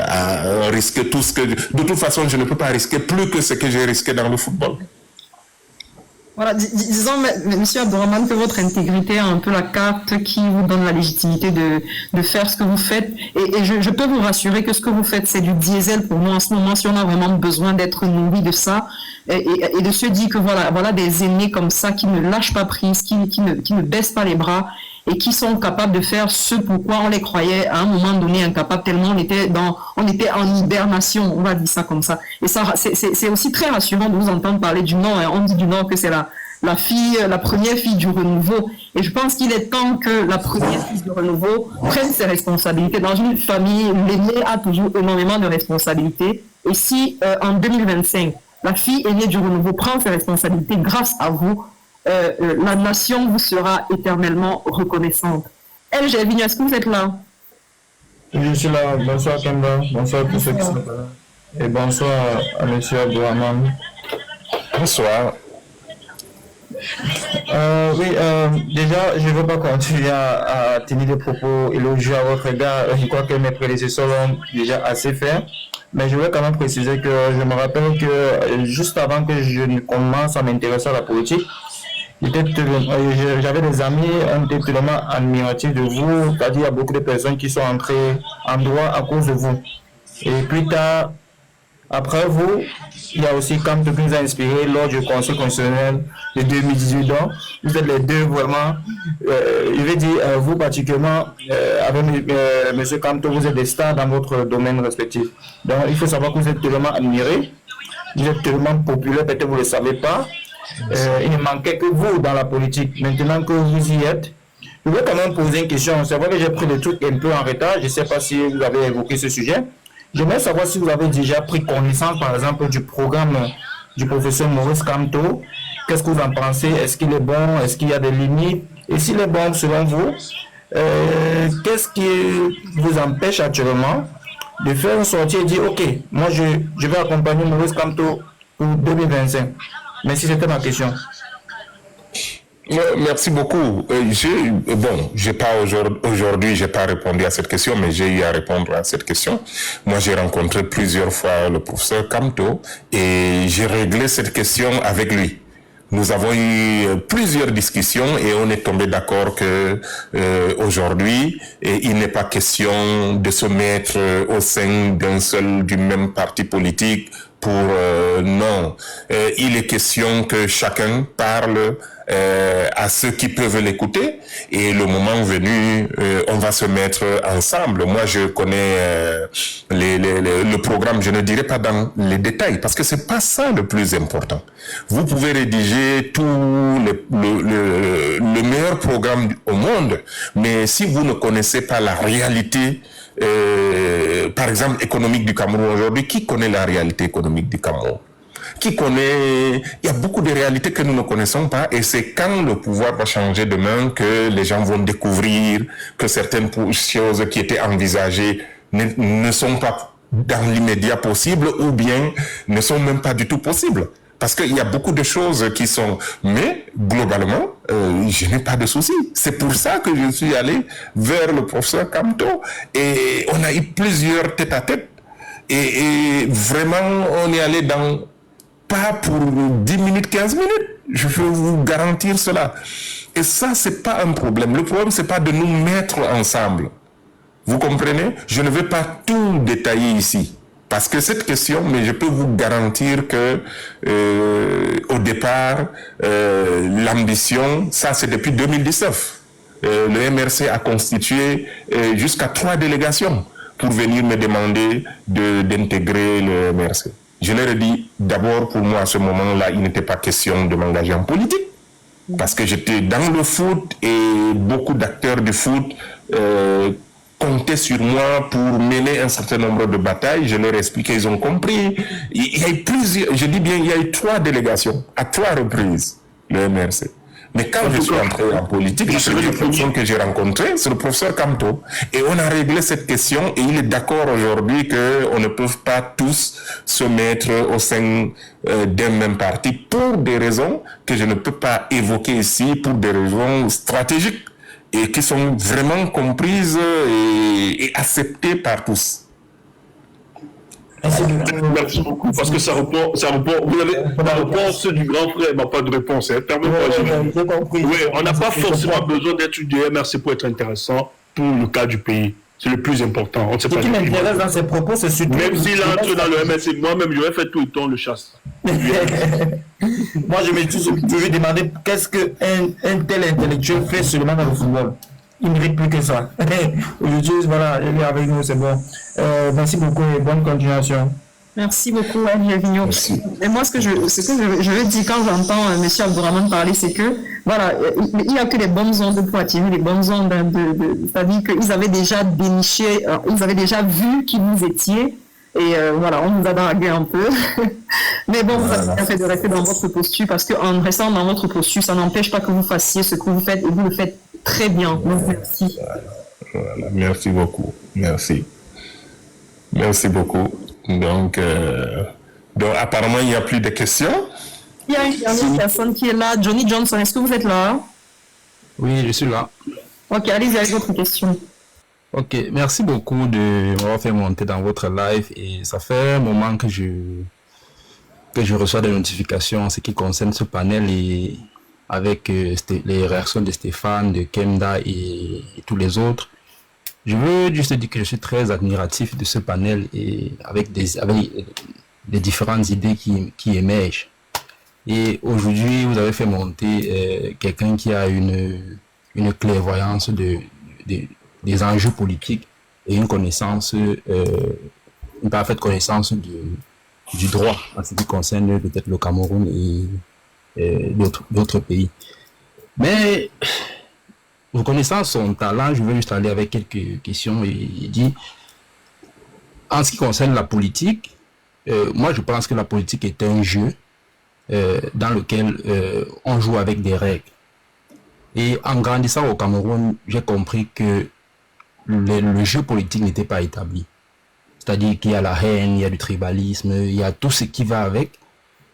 à risquer tout ce que... De toute façon, je ne peux pas risquer plus que ce que j'ai risqué dans le football. Voilà, disons, Monsieur Abdourahmane, que votre intégrité a un peu la carte qui vous donne la légitimité de faire ce que vous faites. Et je peux vous rassurer que ce que vous faites, c'est du diesel pour nous en ce moment, si on a vraiment besoin d'être nourri de ça. Et de se dire que voilà des aînés comme ça qui ne lâchent pas prise, qui ne baissent pas les bras et qui sont capables de faire ce pourquoi on les croyait à un moment donné incapables, tellement on était en hibernation, on va dire ça comme ça. Et ça, c'est aussi très rassurant de vous entendre parler du Nord. Hein. On dit du Nord que c'est la première fille du renouveau. Et je pense qu'il est temps que la première fille du renouveau prenne ses responsabilités. Dans une famille, l'aîné a toujours énormément de responsabilités. Et si en 2025, la fille aînée du renouveau prend ses responsabilités grâce à vous, la nation vous sera éternellement reconnaissante. Elle, Gervinho, est-ce que vous êtes là? Je suis là. Bonsoir Kemba, bonsoir à tous ceux qui sont là. Et bonsoir à M. Abdourahmane. Bonsoir. Déjà, je ne veux pas continuer à tenir des propos élogieux à votre égard. Je crois que mes prédécesseurs l'ont déjà assez fait. Mais je veux quand même préciser que je me rappelle que juste avant que je ne commence à m'intéresser à la politique, j'avais des amis un peu tellement admiratifs de vous, c'est-à-dire il y a beaucoup de personnes qui sont entrées en droit à cause de vous. Et plus tard, après vous, il y a aussi Kamto qui nous a inspiré lors du Conseil constitutionnel de 2018. Donc, vous êtes les deux vraiment, je vais dire, vous particulièrement, avec M. Kamto, vous êtes des stars dans votre domaine respectif. Donc, il faut savoir que vous êtes tellement admirés, vous êtes tellement populaire, peut-être vous ne le savez pas. Il ne manquait que vous dans la politique. Maintenant que vous y êtes, je veux quand même poser une question. C'est vrai que j'ai pris le truc un peu en retard. Je ne sais pas si vous avez évoqué ce sujet. J'aimerais savoir si vous avez déjà pris connaissance, par exemple, du programme du professeur Maurice Kamto. Qu'est-ce que vous en pensez? Est-ce qu'il est bon? Est-ce qu'il y a des limites? Et s'il est bon, selon vous, qu'est-ce qui vous empêche actuellement de faire une sortie et dire, OK, moi je vais accompagner Maurice Kamto pour 2025? Merci, c'était ma question. Merci beaucoup. J'ai pas aujourd'hui, j'ai pas répondu à cette question, mais j'ai eu à répondre à cette question. Moi, j'ai rencontré plusieurs fois le professeur Kamto et j'ai réglé cette question avec lui. Nous avons eu plusieurs discussions et on est tombé d'accord que aujourd'hui, il n'est pas question de se mettre au sein du même parti politique non. Il est question que chacun parle à ceux qui peuvent l'écouter et le moment venu, on va se mettre ensemble. Moi, je connais le programme, je ne dirais pas dans les détails parce que c'est pas ça le plus important. Vous pouvez rédiger le meilleur programme au monde, mais si vous ne connaissez pas la réalité par exemple, économique du Cameroun aujourd'hui, qui connaît la réalité économique du Cameroun? Il y a beaucoup de réalités que nous ne connaissons pas et c'est quand le pouvoir va changer demain que les gens vont découvrir que certaines choses qui étaient envisagées ne sont pas dans l'immédiat possibles ou bien ne sont même pas du tout possibles. Parce qu'il y a beaucoup de choses qui sont... Mais, globalement, je n'ai pas de soucis. C'est pour ça que je suis allé vers le professeur Kamto. Et on a eu plusieurs tête-à-tête. Et vraiment, on est allé pas pour 10 minutes, 15 minutes. Je peux vous garantir cela. Et ça, c'est pas un problème. Le problème, c'est pas de nous mettre ensemble. Vous comprenez? Je ne vais pas tout détailler ici. Parce que cette question, mais je peux vous garantir que au départ, l'ambition, ça c'est depuis 2019. Le MRC a constitué jusqu'à 3 délégations pour venir me demander d'intégrer le MRC. Je leur ai dit, d'abord pour moi à ce moment-là, il n'était pas question de m'engager en politique. Parce que j'étais dans le foot et beaucoup d'acteurs du foot comptaient sur moi pour mener un certain nombre de batailles. Je leur ai expliqué, ils ont compris. Il y a eu plusieurs, je dis bien, il y a eu 3 délégations, à 3 reprises, le MRC. Mais quand je suis entré en politique, la première personne que j'ai rencontrée, c'est le professeur Kamto. Et on a réglé cette question et il est d'accord aujourd'hui qu'on ne peut pas tous se mettre au sein d'un même parti pour des raisons que je ne peux pas évoquer ici, pour des raisons stratégiques et qui sont vraiment comprises et acceptées par tous. Merci beaucoup, parce que ça répond, vous avez la réponse du grand frère n'a pas de réponse. Hein. Oui, on n'a pas forcément besoin d'être du MRC pour être intéressant pour le cas du pays. C'est le plus important. On ne sait Ce pas qui m'intéresse dans ces propos, c'est surtout... Même s'il entre dans le MRC, moi-même, j'aurais fait tout le temps le chasse. Moi, je me suis toujours demandé qu'est-ce qu'un tel intellectuel fait seulement dans le football. Il ne mérite plus que ça. Aujourd'hui, voilà, il est avec nous, c'est bon. Merci beaucoup et bonne continuation. Merci beaucoup, Anne Vigneault. Et moi, ce que je veux dire quand j'entends M. Abdourahmane parler, c'est que, voilà, il n'y a que les bonnes ondes pour attirer les bonnes ondes. C'est-à-dire qu'ils avaient déjà déniché, ils avaient déjà vu qui vous étiez. Et voilà, on nous a dragué un peu. Mais bon, vous avez bien fait de rester dans votre posture parce qu'en restant dans votre posture, ça n'empêche pas que vous fassiez ce que vous faites et vous le faites très bien. Donc, merci. Voilà, merci beaucoup. Merci. Merci beaucoup. Donc apparemment, il n'y a plus de questions. Il y a une dernière personne qui est là. Johnny Johnson, est-ce que vous êtes là? Oui, je suis là. Ok, allez-y avec votre question. Ok, merci beaucoup de m'avoir fait monter dans votre live et ça fait un moment que je reçois des notifications en ce qui concerne ce panel et avec les réactions de Stéphane, de Kemda et tous les autres. Je veux juste dire que je suis très admiratif de ce panel et avec les différentes idées qui émergent. Et aujourd'hui, vous avez fait monter quelqu'un qui a une clairvoyance des enjeux politiques et une connaissance, une parfaite connaissance du droit en ce qui concerne peut-être le Cameroun et d'autres pays. Mais reconnaissant son talent, je veux juste aller avec quelques questions et dire, en ce qui concerne la politique, moi je pense que la politique est un jeu dans lequel on joue avec des règles. Et en grandissant au Cameroun, j'ai compris que le jeu politique n'était pas établi. C'est-à-dire qu'il y a la haine, il y a du tribalisme, il y a tout ce qui va avec.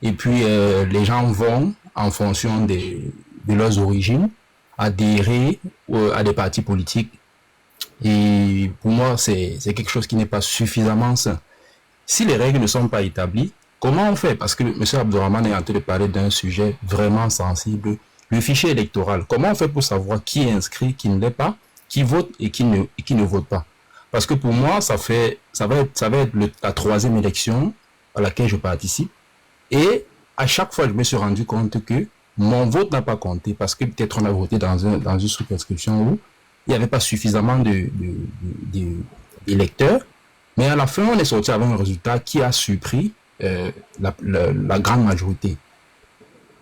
Et puis les gens vont en fonction leurs origines, adhérer à des partis politiques. Et pour moi, c'est quelque chose qui n'est pas suffisamment sain. Si les règles ne sont pas établies, comment on fait? Parce que M. Abdourahmane est en train de parler d'un sujet vraiment sensible, le fichier électoral. Comment on fait pour savoir qui est inscrit, qui ne l'est pas, qui vote et qui ne vote pas? Parce que pour moi, ça va être la 3e élection à laquelle je participe. Et à chaque fois, je me suis rendu compte que mon vote n'a pas compté parce que peut-être on a voté dans une circonscription où il n'y avait pas suffisamment d'électeurs. Mais à la fin, on est sorti avec un résultat qui a surpris la grande majorité.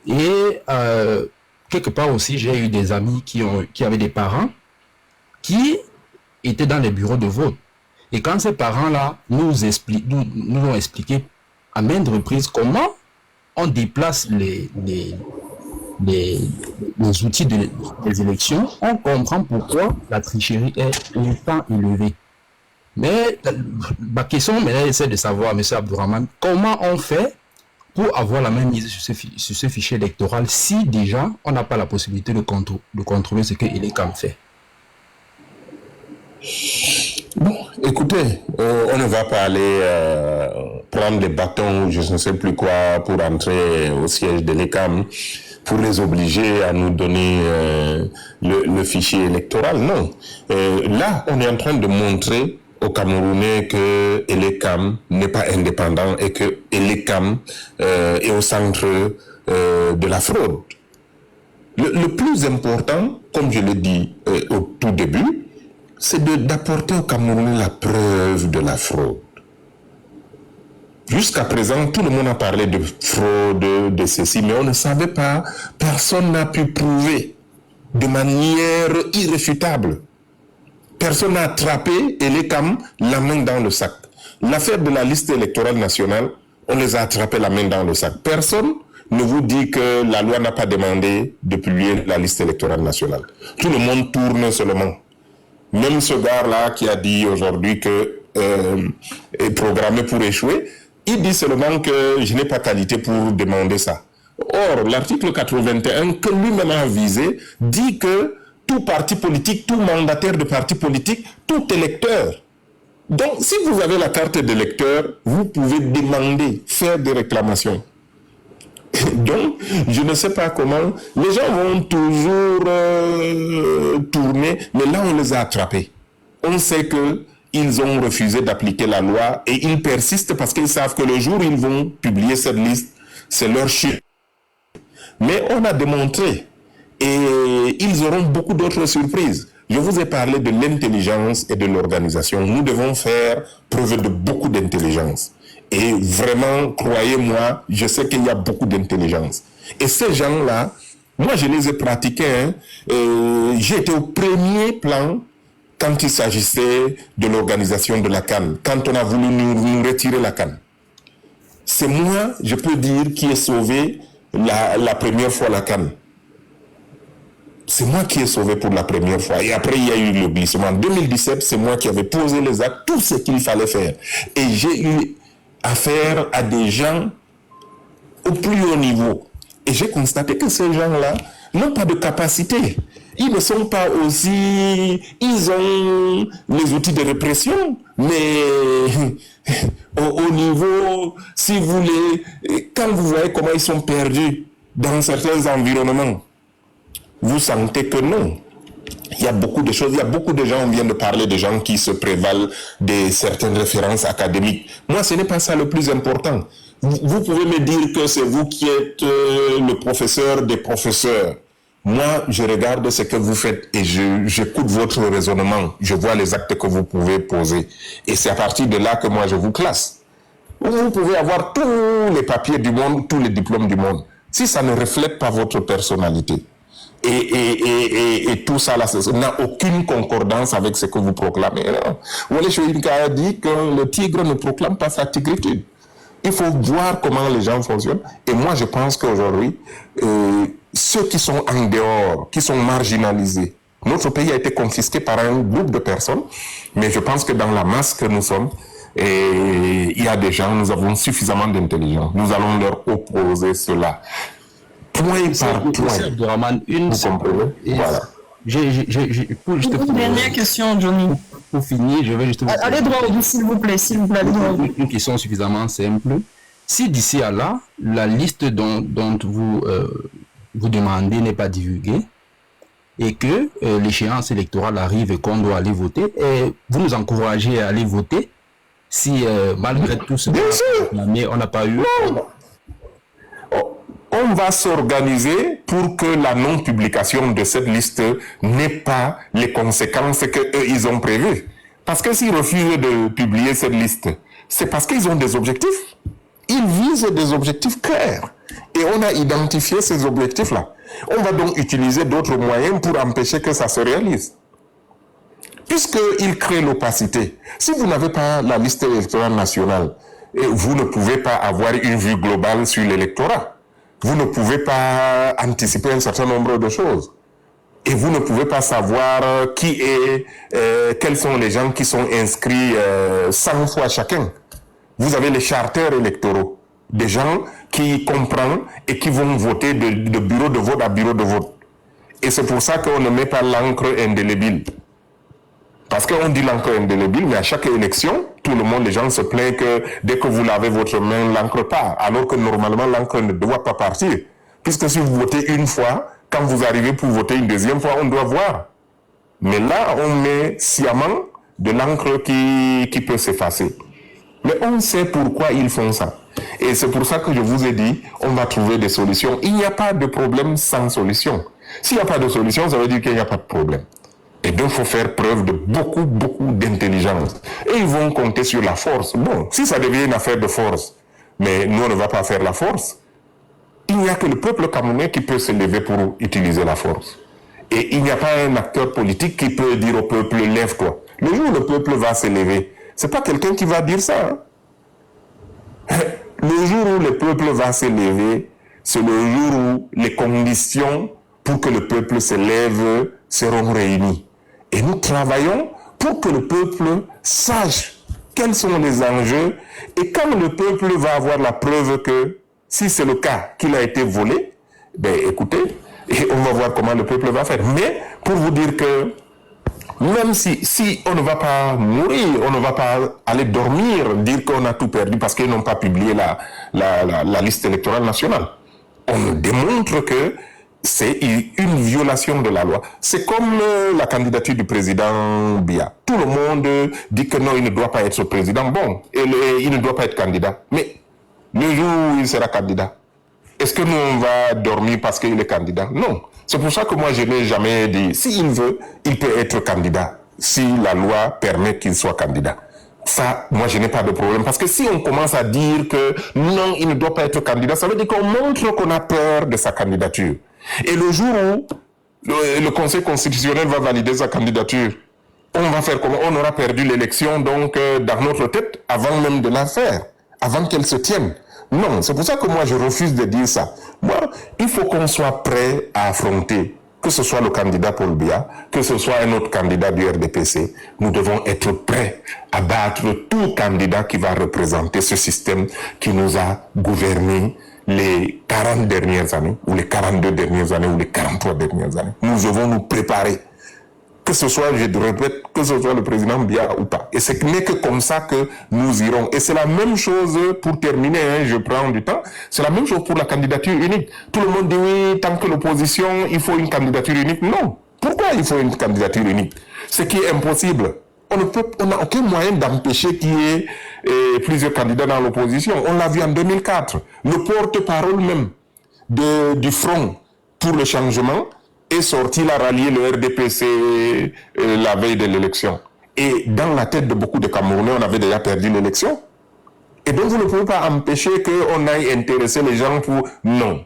Et quelque part aussi, j'ai eu des amis qui avaient des parents qui étaient dans les bureaux de vote. Et quand ces parents-là nous ont expliqué à maintes reprises comment on déplace les outils des élections, on comprend pourquoi la tricherie est autant élevée. Mais ma question, c'est de savoir, M. Abdourahmane, comment on fait pour avoir la même mise sur ce fichier électoral si déjà on n'a pas la possibilité de contrôler ce que l'ECAM fait? Bon, écoutez, on ne va pas aller prendre des bâtons ou je ne sais plus quoi pour entrer au siège de l'ECAM pour les obliger à nous donner le fichier électoral. Non. Là, on est en train de montrer aux Camerounais que l'ECAM n'est pas indépendant et que l'ECAM est au centre de la fraude. Le plus important, comme je l'ai dit au tout début, c'est d'apporter aux Camerounais la preuve de la fraude. Jusqu'à présent, tout le monde a parlé de fraude, de ceci, mais on ne savait pas, personne n'a pu prouver de manière irréfutable. Personne n'a attrapé l'ECAM la main dans le sac. L'affaire de la liste électorale nationale, on les a attrapés la main dans le sac. Personne ne vous dit que la loi n'a pas demandé de publier la liste électorale nationale. Tout le monde tourne seulement. Même ce gars-là qui a dit aujourd'hui que est programmé pour échouer, il dit seulement que je n'ai pas qualité pour demander ça. Or, l'article 81 que lui-même a visé dit que tout parti politique, tout mandataire de parti politique, tout électeur. Donc, si vous avez la carte d'électeur, vous pouvez demander, faire des réclamations. Donc, je ne sais pas comment. Les gens vont toujours tourner, mais là, on les a attrapés. On sait qu'ils ont refusé d'appliquer la loi et ils persistent parce qu'ils savent que le jour où ils vont publier cette liste, c'est leur chute. Mais on a démontré et ils auront beaucoup d'autres surprises. Je vous ai parlé de l'intelligence et de l'organisation. Nous devons faire preuve de beaucoup d'intelligence. Et vraiment, croyez-moi, je sais qu'il y a beaucoup d'intelligence. Et ces gens-là, moi je les ai pratiqués. J'ai été au premier plan quand il s'agissait de l'organisation de la CAN, quand on a voulu nous retirer la CAN. C'est moi, je peux dire, qui ai sauvé la première fois la CAN. C'est moi qui ai sauvé pour la première fois. Et après, il y a eu le glissement. En 2017, c'est moi qui avais posé les actes, tout ce qu'il fallait faire. Et j'ai eu affaire à des gens au plus haut niveau. Et j'ai constaté que ces gens-là n'ont pas de capacité. Ils ne sont pas aussi... Ils ont les outils de répression, mais au niveau, si vous voulez, quand vous voyez comment ils sont perdus dans certains environnements, vous sentez que non. Il y a beaucoup de choses, il y a beaucoup de gens, on vient de parler de gens qui se prévalent de certaines références académiques. Moi, ce n'est pas ça le plus important. Vous pouvez me dire que c'est vous qui êtes le professeur des professeurs. Moi, je regarde ce que vous faites et j'écoute votre raisonnement. Je vois les actes que vous pouvez poser. Et c'est à partir de là que moi, je vous classe. Vous pouvez avoir tous les papiers du monde, tous les diplômes du monde. Si ça ne reflète pas votre personnalité, et tout ça là, n'a aucune concordance avec ce que vous proclamez. Wole Soyinka a dit que le tigre ne proclame pas sa tigritude. Il faut voir comment les gens fonctionnent. Et moi, je pense qu'aujourd'hui, ceux qui sont en dehors, qui sont marginalisés, notre pays a été confisqué par un groupe de personnes, mais je pense que dans la masse que nous sommes, il y a des gens, nous avons suffisamment d'intelligence. Nous allons leur opposer cela. point par point. Abdourahmane, Vous comprenez? Voilà. Une dernière question, Johnny. Pour finir, je vais juste... Allez droit au but, s'il vous plaît, s'il vous plaît. Une question suffisamment simple. Si d'ici à là, la liste dont vous demandez n'est pas divulguée, et que l'échéance électorale arrive et qu'on doit aller voter, et vous nous encouragez à aller voter, si malgré tout ce on n'a pas eu... On va s'organiser pour que la non-publication de cette liste n'ait pas les conséquences qu'eux, ils ont prévues. Parce que s'ils refusent de publier cette liste, c'est parce qu'ils ont des objectifs. Ils visent des objectifs clairs. Et on a identifié ces objectifs-là. On va donc utiliser d'autres moyens pour empêcher que ça se réalise. Puisqu'ils créent l'opacité. Si vous n'avez pas la liste électorale nationale, vous ne pouvez pas avoir une vue globale sur l'électorat. Vous ne pouvez pas anticiper un certain nombre de choses. Et vous ne pouvez pas savoir quels sont les gens qui sont inscrits 100 fois chacun. Vous avez les charters électoraux, des gens qui comprennent et qui vont voter de bureau de vote à bureau de vote. Et c'est pour ça qu'on ne met pas l'encre indélébile. Parce qu'on dit l'encre indélébile, mais à chaque élection, tout le monde, les gens se plaignent que dès que vous lavez votre main, l'encre part. Alors que normalement, l'encre ne doit pas partir. Puisque si vous votez une fois, quand vous arrivez pour voter une deuxième fois, on doit voir. Mais là, on met sciemment de l'encre qui peut s'effacer. Mais on sait pourquoi ils font ça. Et c'est pour ça que je vous ai dit, on va trouver des solutions. Il n'y a pas de problème sans solution. S'il n'y a pas de solution, ça veut dire qu'il n'y a pas de problème. Et donc, il faut faire preuve de beaucoup d'intelligence. Et ils vont compter sur la force. Bon, si ça devient une affaire de force, mais nous, on ne va pas faire la force. Il n'y a que le peuple camerounais qui peut se lever pour utiliser la force. Et il n'y a pas un acteur politique qui peut dire au peuple, lève-toi. Le jour où le peuple va se lever, c'est pas quelqu'un qui va dire ça. Hein? Le jour où le peuple va se lever, c'est le jour où les conditions pour que le peuple se lève seront réunies. Et nous travaillons pour que le peuple sache quels sont les enjeux. Et quand le peuple va avoir la preuve que, si c'est le cas qu'il a été volé, ben écoutez, et on va voir comment le peuple va faire. Mais pour vous dire que même si on ne va pas mourir, on ne va pas aller dormir, dire qu'on a tout perdu parce qu'ils n'ont pas publié la liste électorale nationale. On démontre que c'est une violation de la loi. C'est comme la candidature du président Biya. Tout le monde dit que non, il ne doit pas être président. Bon, il ne doit pas être candidat. Mais le jour où il sera candidat, est-ce que nous, on va dormir parce qu'il est candidat? Non. C'est pour ça que moi, je n'ai jamais dit, s'il veut, il peut être candidat, si la loi permet qu'il soit candidat. Ça, moi, je n'ai pas de problème. Parce que si on commence à dire que non, il ne doit pas être candidat, ça veut dire qu'on montre qu'on a peur de sa candidature. Et le jour où le Conseil constitutionnel va valider sa candidature, on va faire comment? On aura perdu l'élection, donc, dans notre tête, avant même de la faire, avant qu'elle se tienne. Non, c'est pour ça que moi, je refuse de dire ça. Moi, il faut qu'on soit prêt à affronter, que ce soit le candidat Paul Biya, que ce soit un autre candidat du RDPC. Nous devons être prêts à battre tout candidat qui va représenter ce système qui nous a gouverné les 40 dernières années, ou les 42 dernières années, ou les 43 dernières années. Nous devons nous préparer. Que ce soit, je répète, que ce soit le président Biya ou pas. Et ce n'est que comme ça que nous irons. Et c'est la même chose, pour terminer, hein, je prends du temps, c'est la même chose pour la candidature unique. Tout le monde dit oui, tant que l'opposition, il faut une candidature unique. Non. Pourquoi il faut une candidature unique? Ce qui est impossible. On n'a aucun moyen d'empêcher qu'il y ait plusieurs candidats dans l'opposition. On l'a vu en 2004. Le porte-parole même du Front pour le changement est sorti, il a rallié le RDPC la veille de l'élection. Et dans la tête de beaucoup de Camerounais, on avait déjà perdu l'élection. Et donc, vous ne pouvez pas empêcher qu'on aille intéresser les gens pour... Non,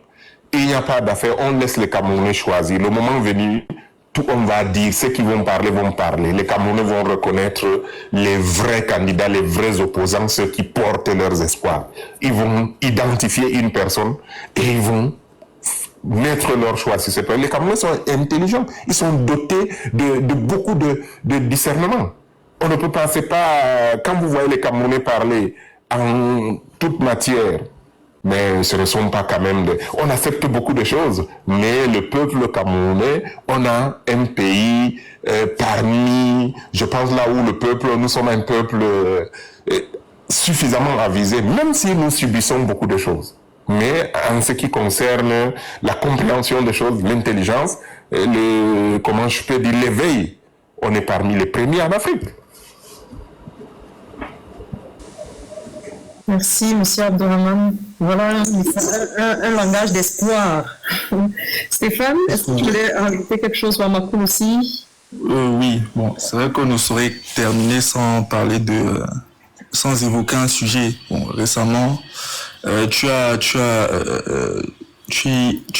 il n'y a pas d'affaire, on laisse les Camerounais choisir. Le moment venu, tout on va dire, ceux qui vont parler vont parler. Les Camerounais vont reconnaître les vrais candidats, les vrais opposants, ceux qui portent leurs espoirs. Ils vont identifier une personne et ils vont mettre leur choix sur ces personnes. Les Camerounais sont intelligents, ils sont dotés de beaucoup de discernement. On ne peut pas, c'est pas, quand vous voyez les Camerounais parler en toute matière, mais ce ne sont pas quand même on accepte beaucoup de choses, mais le peuple camerounais, on a un pays parmi, je pense là où le peuple, nous sommes un peuple suffisamment avisé, même si nous subissons beaucoup de choses. Mais en ce qui concerne la compréhension des choses, l'intelligence, comment je peux dire, l'éveil, on est parmi les premiers en Afrique. Merci, M. Abdourahmane. Voilà un langage d'espoir. Stéphane, est-ce que tu voulais rajouter quelque chose par Makoul aussi? Oui, bon, c'est vrai qu'on ne saurait terminer sans parler sans évoquer un sujet. Bon, récemment, tu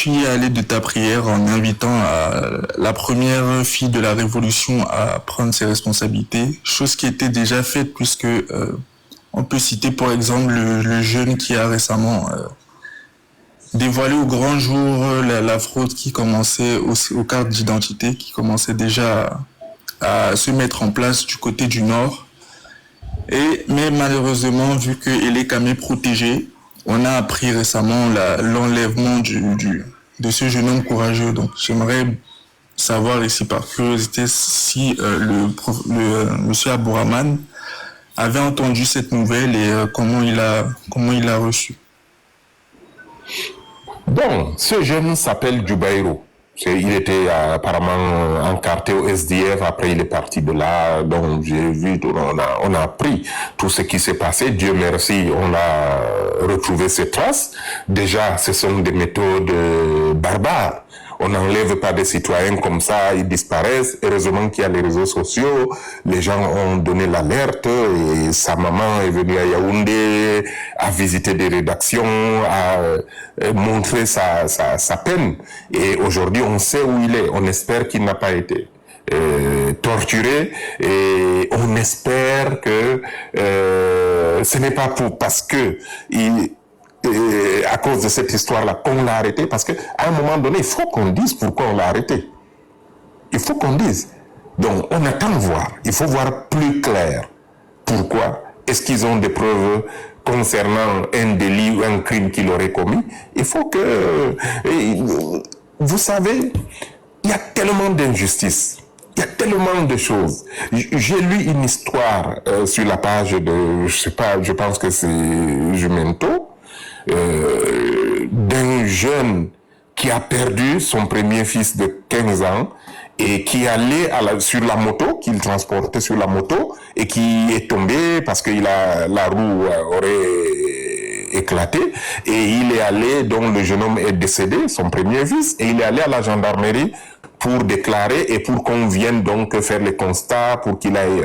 y es allé de ta prière en invitant la première fille de la Révolution à prendre ses responsabilités, chose qui était déjà faite puisque on peut citer par exemple le jeune qui a récemment dévoilé au grand jour la fraude qui commençait aux cartes d'identité, qui commençait déjà à se mettre en place du côté du Nord. Mais malheureusement, vu qu'elle est quand même protégée, on a appris récemment l'enlèvement de ce jeune homme courageux. Donc j'aimerais savoir ici par curiosité si monsieur Abdourahmane avait entendu cette nouvelle et comment il l'a reçue. Bon, ce jeune s'appelle Djubaïro. Il était apparemment encarté au SDF, après il est parti de là, donc j'ai vu, on a appris tout ce qui s'est passé. Dieu merci, on a retrouvé ses traces. Déjà, ce sont des méthodes barbares. On n'enlève pas des citoyens comme ça, ils disparaissent. Heureusement qu'il y a les réseaux sociaux, les gens ont donné l'alerte et sa maman est venue à Yaoundé, a visité des rédactions, a montré sa peine. Et aujourd'hui, on sait où il est. On espère qu'il n'a pas été torturé et on espère que ce n'est pas parce que à cause de cette histoire-là qu'on l'a arrêté, parce qu'à un moment donné, il faut qu'on dise pourquoi on l'a arrêté. Il faut qu'on dise. Donc, on attend de voir. Il faut voir plus clair. Pourquoi? Est-ce qu'ils ont des preuves concernant un délit ou un crime qu'il aurait commis? Il faut que... Vous savez, il y a tellement d'injustice. Il y a tellement de choses. J'ai lu une histoire sur la page de, je sais pas, je pense que c'est Jumento, d'un jeune qui a perdu son premier fils de 15 ans et qui allait sur la moto, qu'il transportait sur la moto et qui est tombé parce que la roue aurait éclaté et il est allé, donc le jeune homme est décédé, son premier fils, et il est allé à la gendarmerie pour déclarer et pour qu'on vienne donc faire les constats pour qu'il aille...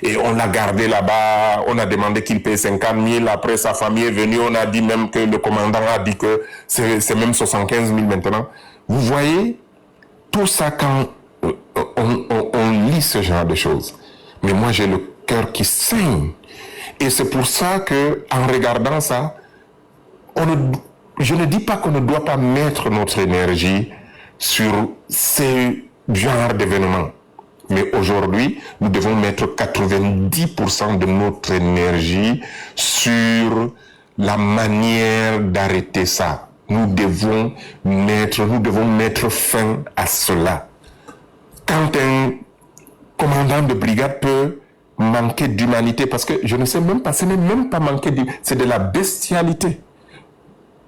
et on l'a gardé là-bas, on a demandé qu'il paye 50 000, après sa famille est venue, on a dit même que le commandant a dit que c'est même 75 000 maintenant. Vous voyez, tout ça quand on lit ce genre de choses. Mais moi j'ai le cœur qui saigne. Et c'est pour ça que en regardant ça, je ne dis pas qu'on ne doit pas mettre notre énergie sur ces genres d'événements. Mais aujourd'hui, nous devons mettre 90% de notre énergie sur la manière d'arrêter ça. Nous devons mettre fin à cela. Quand un commandant de brigade peut manquer d'humanité, parce que je ne sais même pas, ce n'est même pas manquer d'humanité, c'est de la bestialité.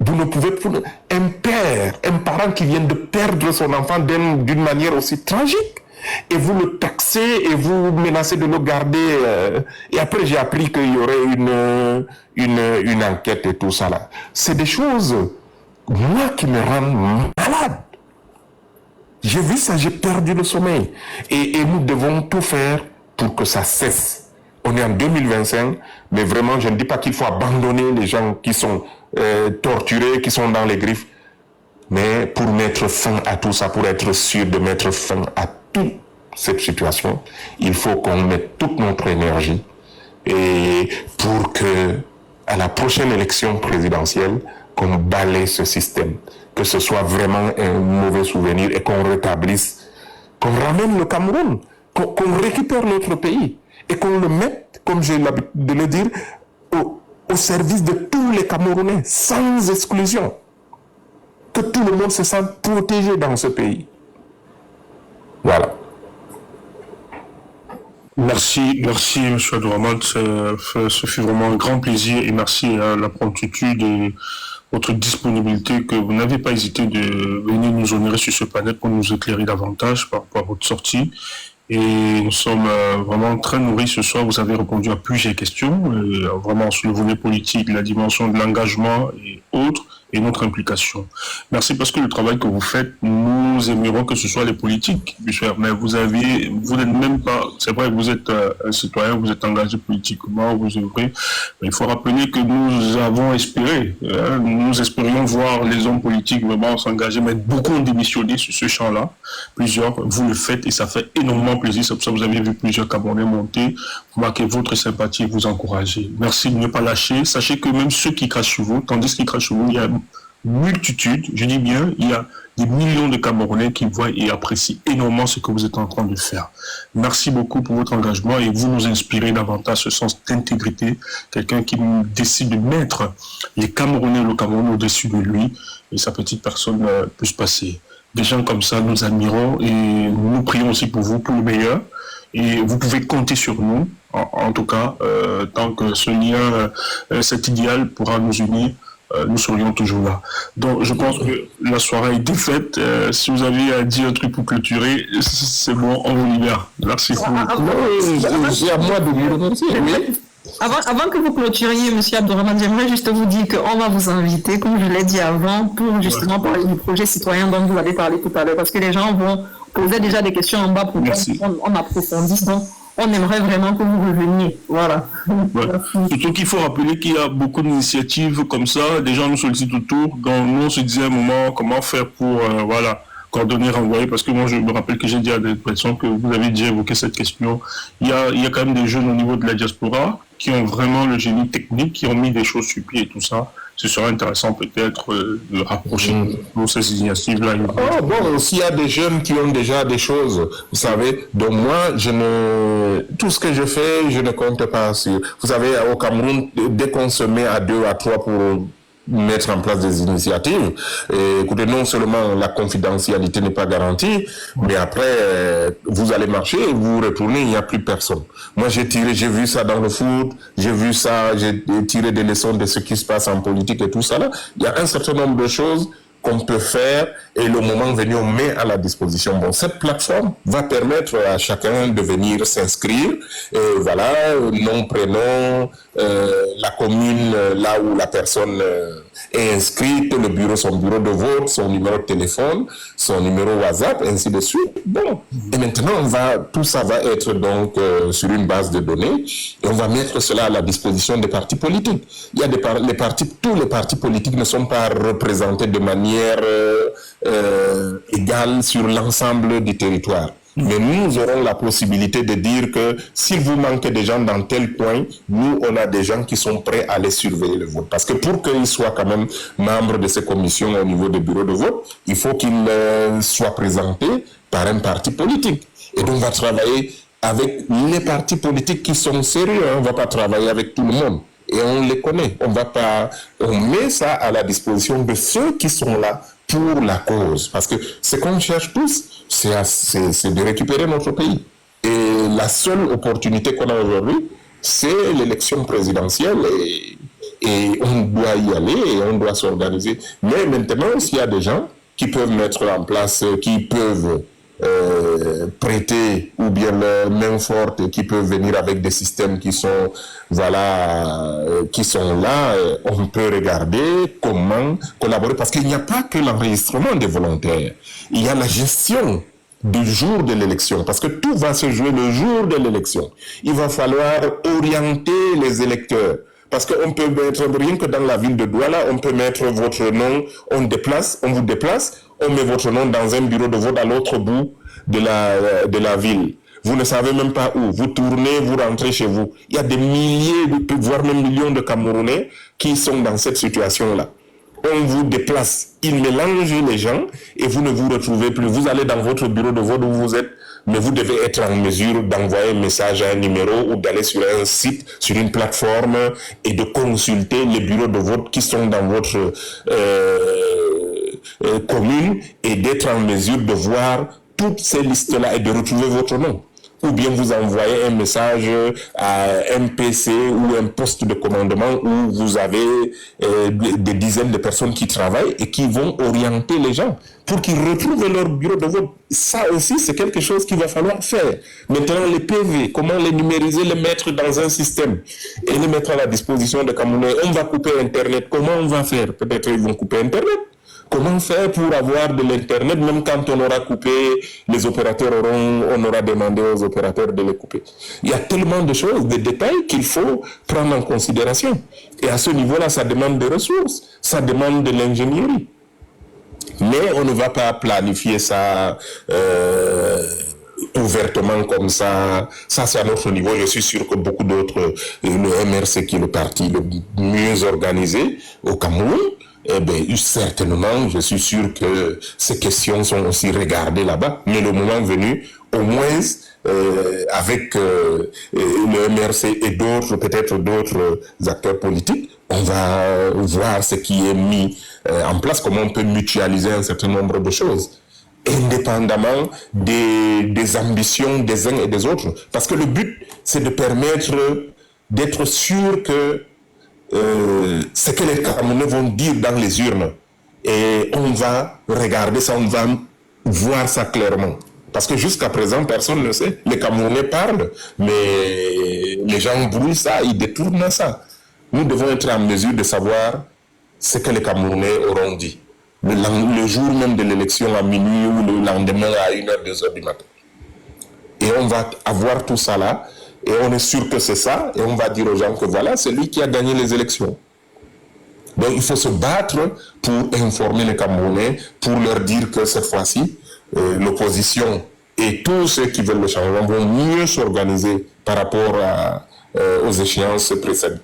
Vous ne pouvez pas... Un parent qui vient de perdre son enfant d'une manière aussi tragique, et vous le taxez et vous menacez de le garder. Et après, j'ai appris qu'il y aurait une enquête et tout ça là. C'est des choses, moi, qui me rendent malade. J'ai vu ça, j'ai perdu le sommeil. Et nous devons tout faire pour que ça cesse. On est en 2025, mais vraiment, je ne dis pas qu'il faut abandonner les gens qui sont torturés, qui sont dans les griffes, mais pour mettre fin à tout ça, pour être sûr de mettre fin à toute cette situation, il faut qu'on mette toute notre énergie et pour que à la prochaine élection présidentielle, qu'on balaye ce système, que ce soit vraiment un mauvais souvenir et qu'on rétablisse, qu'on ramène le Cameroun, qu'on récupère notre pays et qu'on le mette, comme j'ai l'habitude de le dire, au service de tous les Camerounais, sans exclusion. Que tout le monde se sente protégé dans ce pays. Voilà. Merci, M. Abdourahmane. Ce fut vraiment un grand plaisir et merci à la promptitude et votre disponibilité que vous n'avez pas hésité de venir nous honorer sur ce panel pour nous éclairer davantage par rapport à votre sortie. Et nous sommes vraiment très nourris ce soir. Vous avez répondu à plusieurs questions, vraiment sur le volet politique, la dimension de l'engagement et autres, et notre implication. Merci parce que le travail que vous faites, nous aimerions que ce soit les politiques, mais vous n'êtes même pas, c'est vrai que vous êtes un citoyen, vous êtes engagé politiquement, vous œuvrez, mais il faut rappeler que nous avons espéré, nous espérions voir les hommes politiques vraiment s'engager, mais beaucoup ont démissionné sur ce champ-là, plusieurs, vous le faites et ça fait énormément plaisir, c'est pour ça que vous avez vu plusieurs Camerounais monter, vous marquez votre sympathie et vous encouragez. Merci de ne pas lâcher, sachez que même ceux qui crachent sur vous, tandis qu'ils crachent sur vous, il y a multitude, je dis bien, il y a des millions de Camerounais qui voient et apprécient énormément ce que vous êtes en train de faire. Merci beaucoup pour votre engagement et vous nous inspirez davantage ce sens d'intégrité, quelqu'un qui décide de mettre les Camerounais et le Cameroun au-dessus de lui et sa petite personne peut se passer. Des gens comme ça, nous admirons et nous prions aussi pour vous, pour le meilleur. Et vous pouvez compter sur nous, en tout cas, tant que ce lien, cet idéal pourra nous unir, nous serions toujours là. Donc, je pense que la soirée est défaite. Si vous avez à dire un truc pour clôturer, c'est bon, on vous libère. Merci beaucoup. C'est à moi de vous remercier. Avant que vous clôturiez, M. Abdourahmane, j'aimerais juste vous dire qu'on va vous inviter, comme je l'ai dit avant, pour justement parler du projet citoyen dont vous avez parlé tout à l'heure, parce que les gens vont poser déjà des questions en bas pour qu'on approfondisse. Donc, on aimerait vraiment que vous reveniez. Voilà. Ouais. Surtout qu'il faut rappeler qu'il y a beaucoup d'initiatives comme ça, des gens nous sollicitent autour. Donc, nous, on se disait à un moment comment faire pour, coordonner, renvoyer, parce que moi, je me rappelle que j'ai dit à des personnes que vous avez déjà évoqué cette question. Il y a quand même des jeunes au niveau de la diaspora qui ont vraiment le génie technique, qui ont mis des choses sur pied et tout ça. Ce serait intéressant peut-être de rapprocher pour ces initiatives-là. Oh bon, s'il y a des jeunes qui ont déjà des choses, vous savez, donc moi, tout ce que je fais, je ne compte pas sur. Vous savez, au Cameroun, dès qu'on se met à 2 à 3 pour mettre en place des initiatives, et écoutez, non seulement la confidentialité n'est pas garantie, mais après, vous allez marcher et vous retournez, il n'y a plus personne. Moi, j'ai vu ça dans le foot, j'ai vu ça, j'ai tiré des leçons de ce qui se passe en politique et tout ça là. Il y a un certain nombre de choses qu'on peut faire et le moment venu, on met à la disposition. Bon, cette plateforme va permettre à chacun de venir s'inscrire. Et voilà, nom, prénom, la commune, là où la personne est inscrite, le bureau, son bureau de vote, son numéro de téléphone, son numéro WhatsApp, ainsi de suite. Bon, et maintenant, tout ça va être donc sur une base de données et on va mettre cela à la disposition des partis politiques. Il y a tous les partis politiques ne sont pas représentés de manière égale sur l'ensemble du territoire. Mais nous aurons la possibilité de dire que s'il vous manque des gens dans tel coin, nous, on a des gens qui sont prêts à aller surveiller le vote. Parce que pour qu'ils soient quand même membres de ces commissions au niveau des bureaux de vote, il faut qu'ils soient présentés par un parti politique. Et donc, on va travailler avec les partis politiques qui sont sérieux. On ne va pas travailler avec tout le monde. Et on les connaît. On met ça à la disposition de ceux qui sont là pour la cause. Parce que ce qu'on cherche tous, c'est de récupérer notre pays. Et la seule opportunité qu'on a aujourd'hui, c'est l'élection présidentielle et on doit y aller et on doit s'organiser. Mais maintenant, s'il y a des gens qui peuvent mettre en place, qui peuvent prêter ou bien leur main forte et qui peuvent venir avec des systèmes qui sont là, on peut regarder comment collaborer parce qu'il n'y a pas que l'enregistrement des volontaires, il y a la gestion du jour de l'élection parce que tout va se jouer le jour de l'élection. Il va falloir orienter les électeurs. Parce qu'on peut mettre, rien que dans la ville de Douala, on peut mettre votre nom, on vous déplace, on met votre nom dans un bureau de vote à l'autre bout de la ville. Vous ne savez même pas où. Vous tournez, vous rentrez chez vous. Il y a des milliers, voire même millions de Camerounais qui sont dans cette situation-là. On vous déplace, il mélange les gens et vous ne vous retrouvez plus. Vous allez dans votre bureau de vote où vous êtes mais vous devez être en mesure d'envoyer un message à un numéro ou d'aller sur un site, sur une plateforme et de consulter les bureaux de vote qui sont dans votre commune et d'être en mesure de voir toutes ces listes-là et de retrouver votre nom. Ou bien vous envoyez un message à un PC ou un poste de commandement où vous avez des dizaines de personnes qui travaillent et qui vont orienter les gens pour qu'ils retrouvent leur bureau de vote. Ça aussi, c'est quelque chose qu'il va falloir faire. Maintenant, les PV, comment les numériser, les mettre dans un système et les mettre à la disposition des Camerounais. On va couper Internet. Comment on va faire? Peut-être ils vont couper Internet. Comment faire pour avoir de l'Internet, même quand on aura coupé, les opérateurs on aura demandé aux opérateurs de les couper. Il y a tellement de choses, de détails qu'il faut prendre en considération. Et à ce niveau-là, ça demande des ressources, ça demande de l'ingénierie. Mais on ne va pas planifier ça ouvertement comme ça. Ça, c'est à notre niveau. Je suis sûr que beaucoup d'autres, le MRC qui est le parti le mieux organisé au Cameroun, eh bien, certainement, je suis sûr que ces questions sont aussi regardées là-bas. Mais le moment venu, au moins, avec le MRC et d'autres, peut-être d'autres acteurs politiques, on va voir ce qui est mis en place, comment on peut mutualiser un certain nombre de choses, indépendamment des ambitions des uns et des autres. Parce que le but, c'est de permettre d'être sûr que ce que les Camerounais vont dire dans les urnes. Et on va regarder ça, on va voir ça clairement. Parce que jusqu'à présent, personne ne sait. Les Camerounais parlent, mais les gens brouillent ça, ils détournent ça. Nous devons être en mesure de savoir ce que les Camerounais auront dit. Le jour même de l'élection à minuit ou le lendemain à 1h, 2h du matin. Et on va avoir tout ça là. Et on est sûr que c'est ça, et on va dire aux gens que voilà, c'est lui qui a gagné les élections. Donc il faut se battre pour informer les Camerounais, pour leur dire que cette fois-ci, l'opposition et tous ceux qui veulent le changement vont mieux s'organiser par rapport aux échéances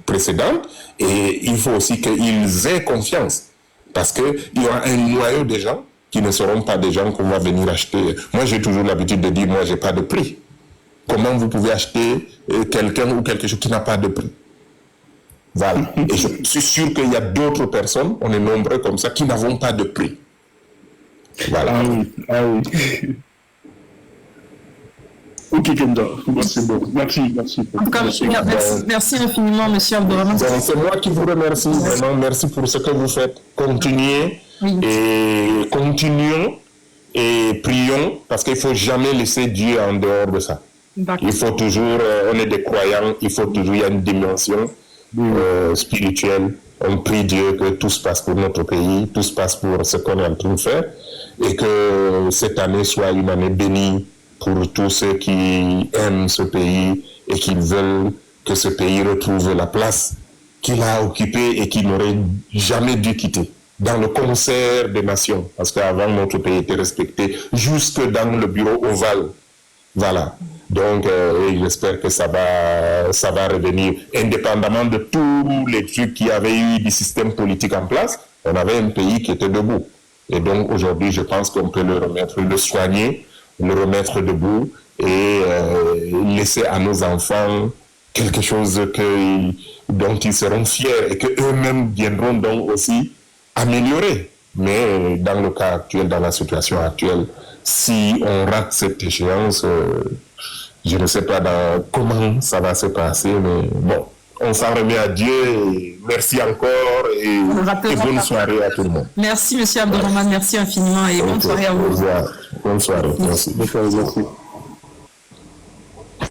précédentes. Et il faut aussi qu'ils aient confiance, parce qu'il y aura un noyau de gens qui ne seront pas des gens qu'on va venir acheter. Moi, j'ai toujours l'habitude de dire, moi, j'ai pas de prix. Comment vous pouvez acheter quelqu'un ou quelque chose qui n'a pas de prix? Voilà. Et je suis sûr qu'il y a d'autres personnes, on est nombreux comme ça, qui n'avons pas de prix. Voilà. Ah oui. Ok, Kenda, merci beaucoup. Merci. En tout cas, merci infiniment, monsieur Abdourahmane. C'est moi qui vous remercie. Vraiment, merci pour ce que vous faites. Continuez et continuons et prions, parce qu'il ne faut jamais laisser Dieu en dehors de ça. Il faut toujours, on est des croyants, il y a une dimension spirituelle. On prie Dieu que tout se passe pour notre pays, tout se passe pour ce qu'on est en train de faire, et que cette année soit une année bénie pour tous ceux qui aiment ce pays et qui veulent que ce pays retrouve la place qu'il a occupée et qu'il n'aurait jamais dû quitter dans le concert des nations, parce qu'avant notre pays était respecté jusque dans le bureau ovale. Voilà. Donc, j'espère que ça va revenir, indépendamment de tous les trucs qu'il y avait eu du système politique en place. On avait un pays qui était debout. Et donc, aujourd'hui, je pense qu'on peut le soigner, le remettre debout et laisser à nos enfants quelque chose dont ils seront fiers et qu'eux-mêmes viendront donc aussi améliorer. Mais dans le cas actuel, dans la situation actuelle, si on rate cette échéance, je ne sais pas comment ça va se passer, mais bon, on s'en remet à Dieu. Et merci encore et bonne soirée à tout le monde. Merci, monsieur Abdourahmane, merci infiniment et bonne soirée à vous. Bonne soirée, merci. Merci.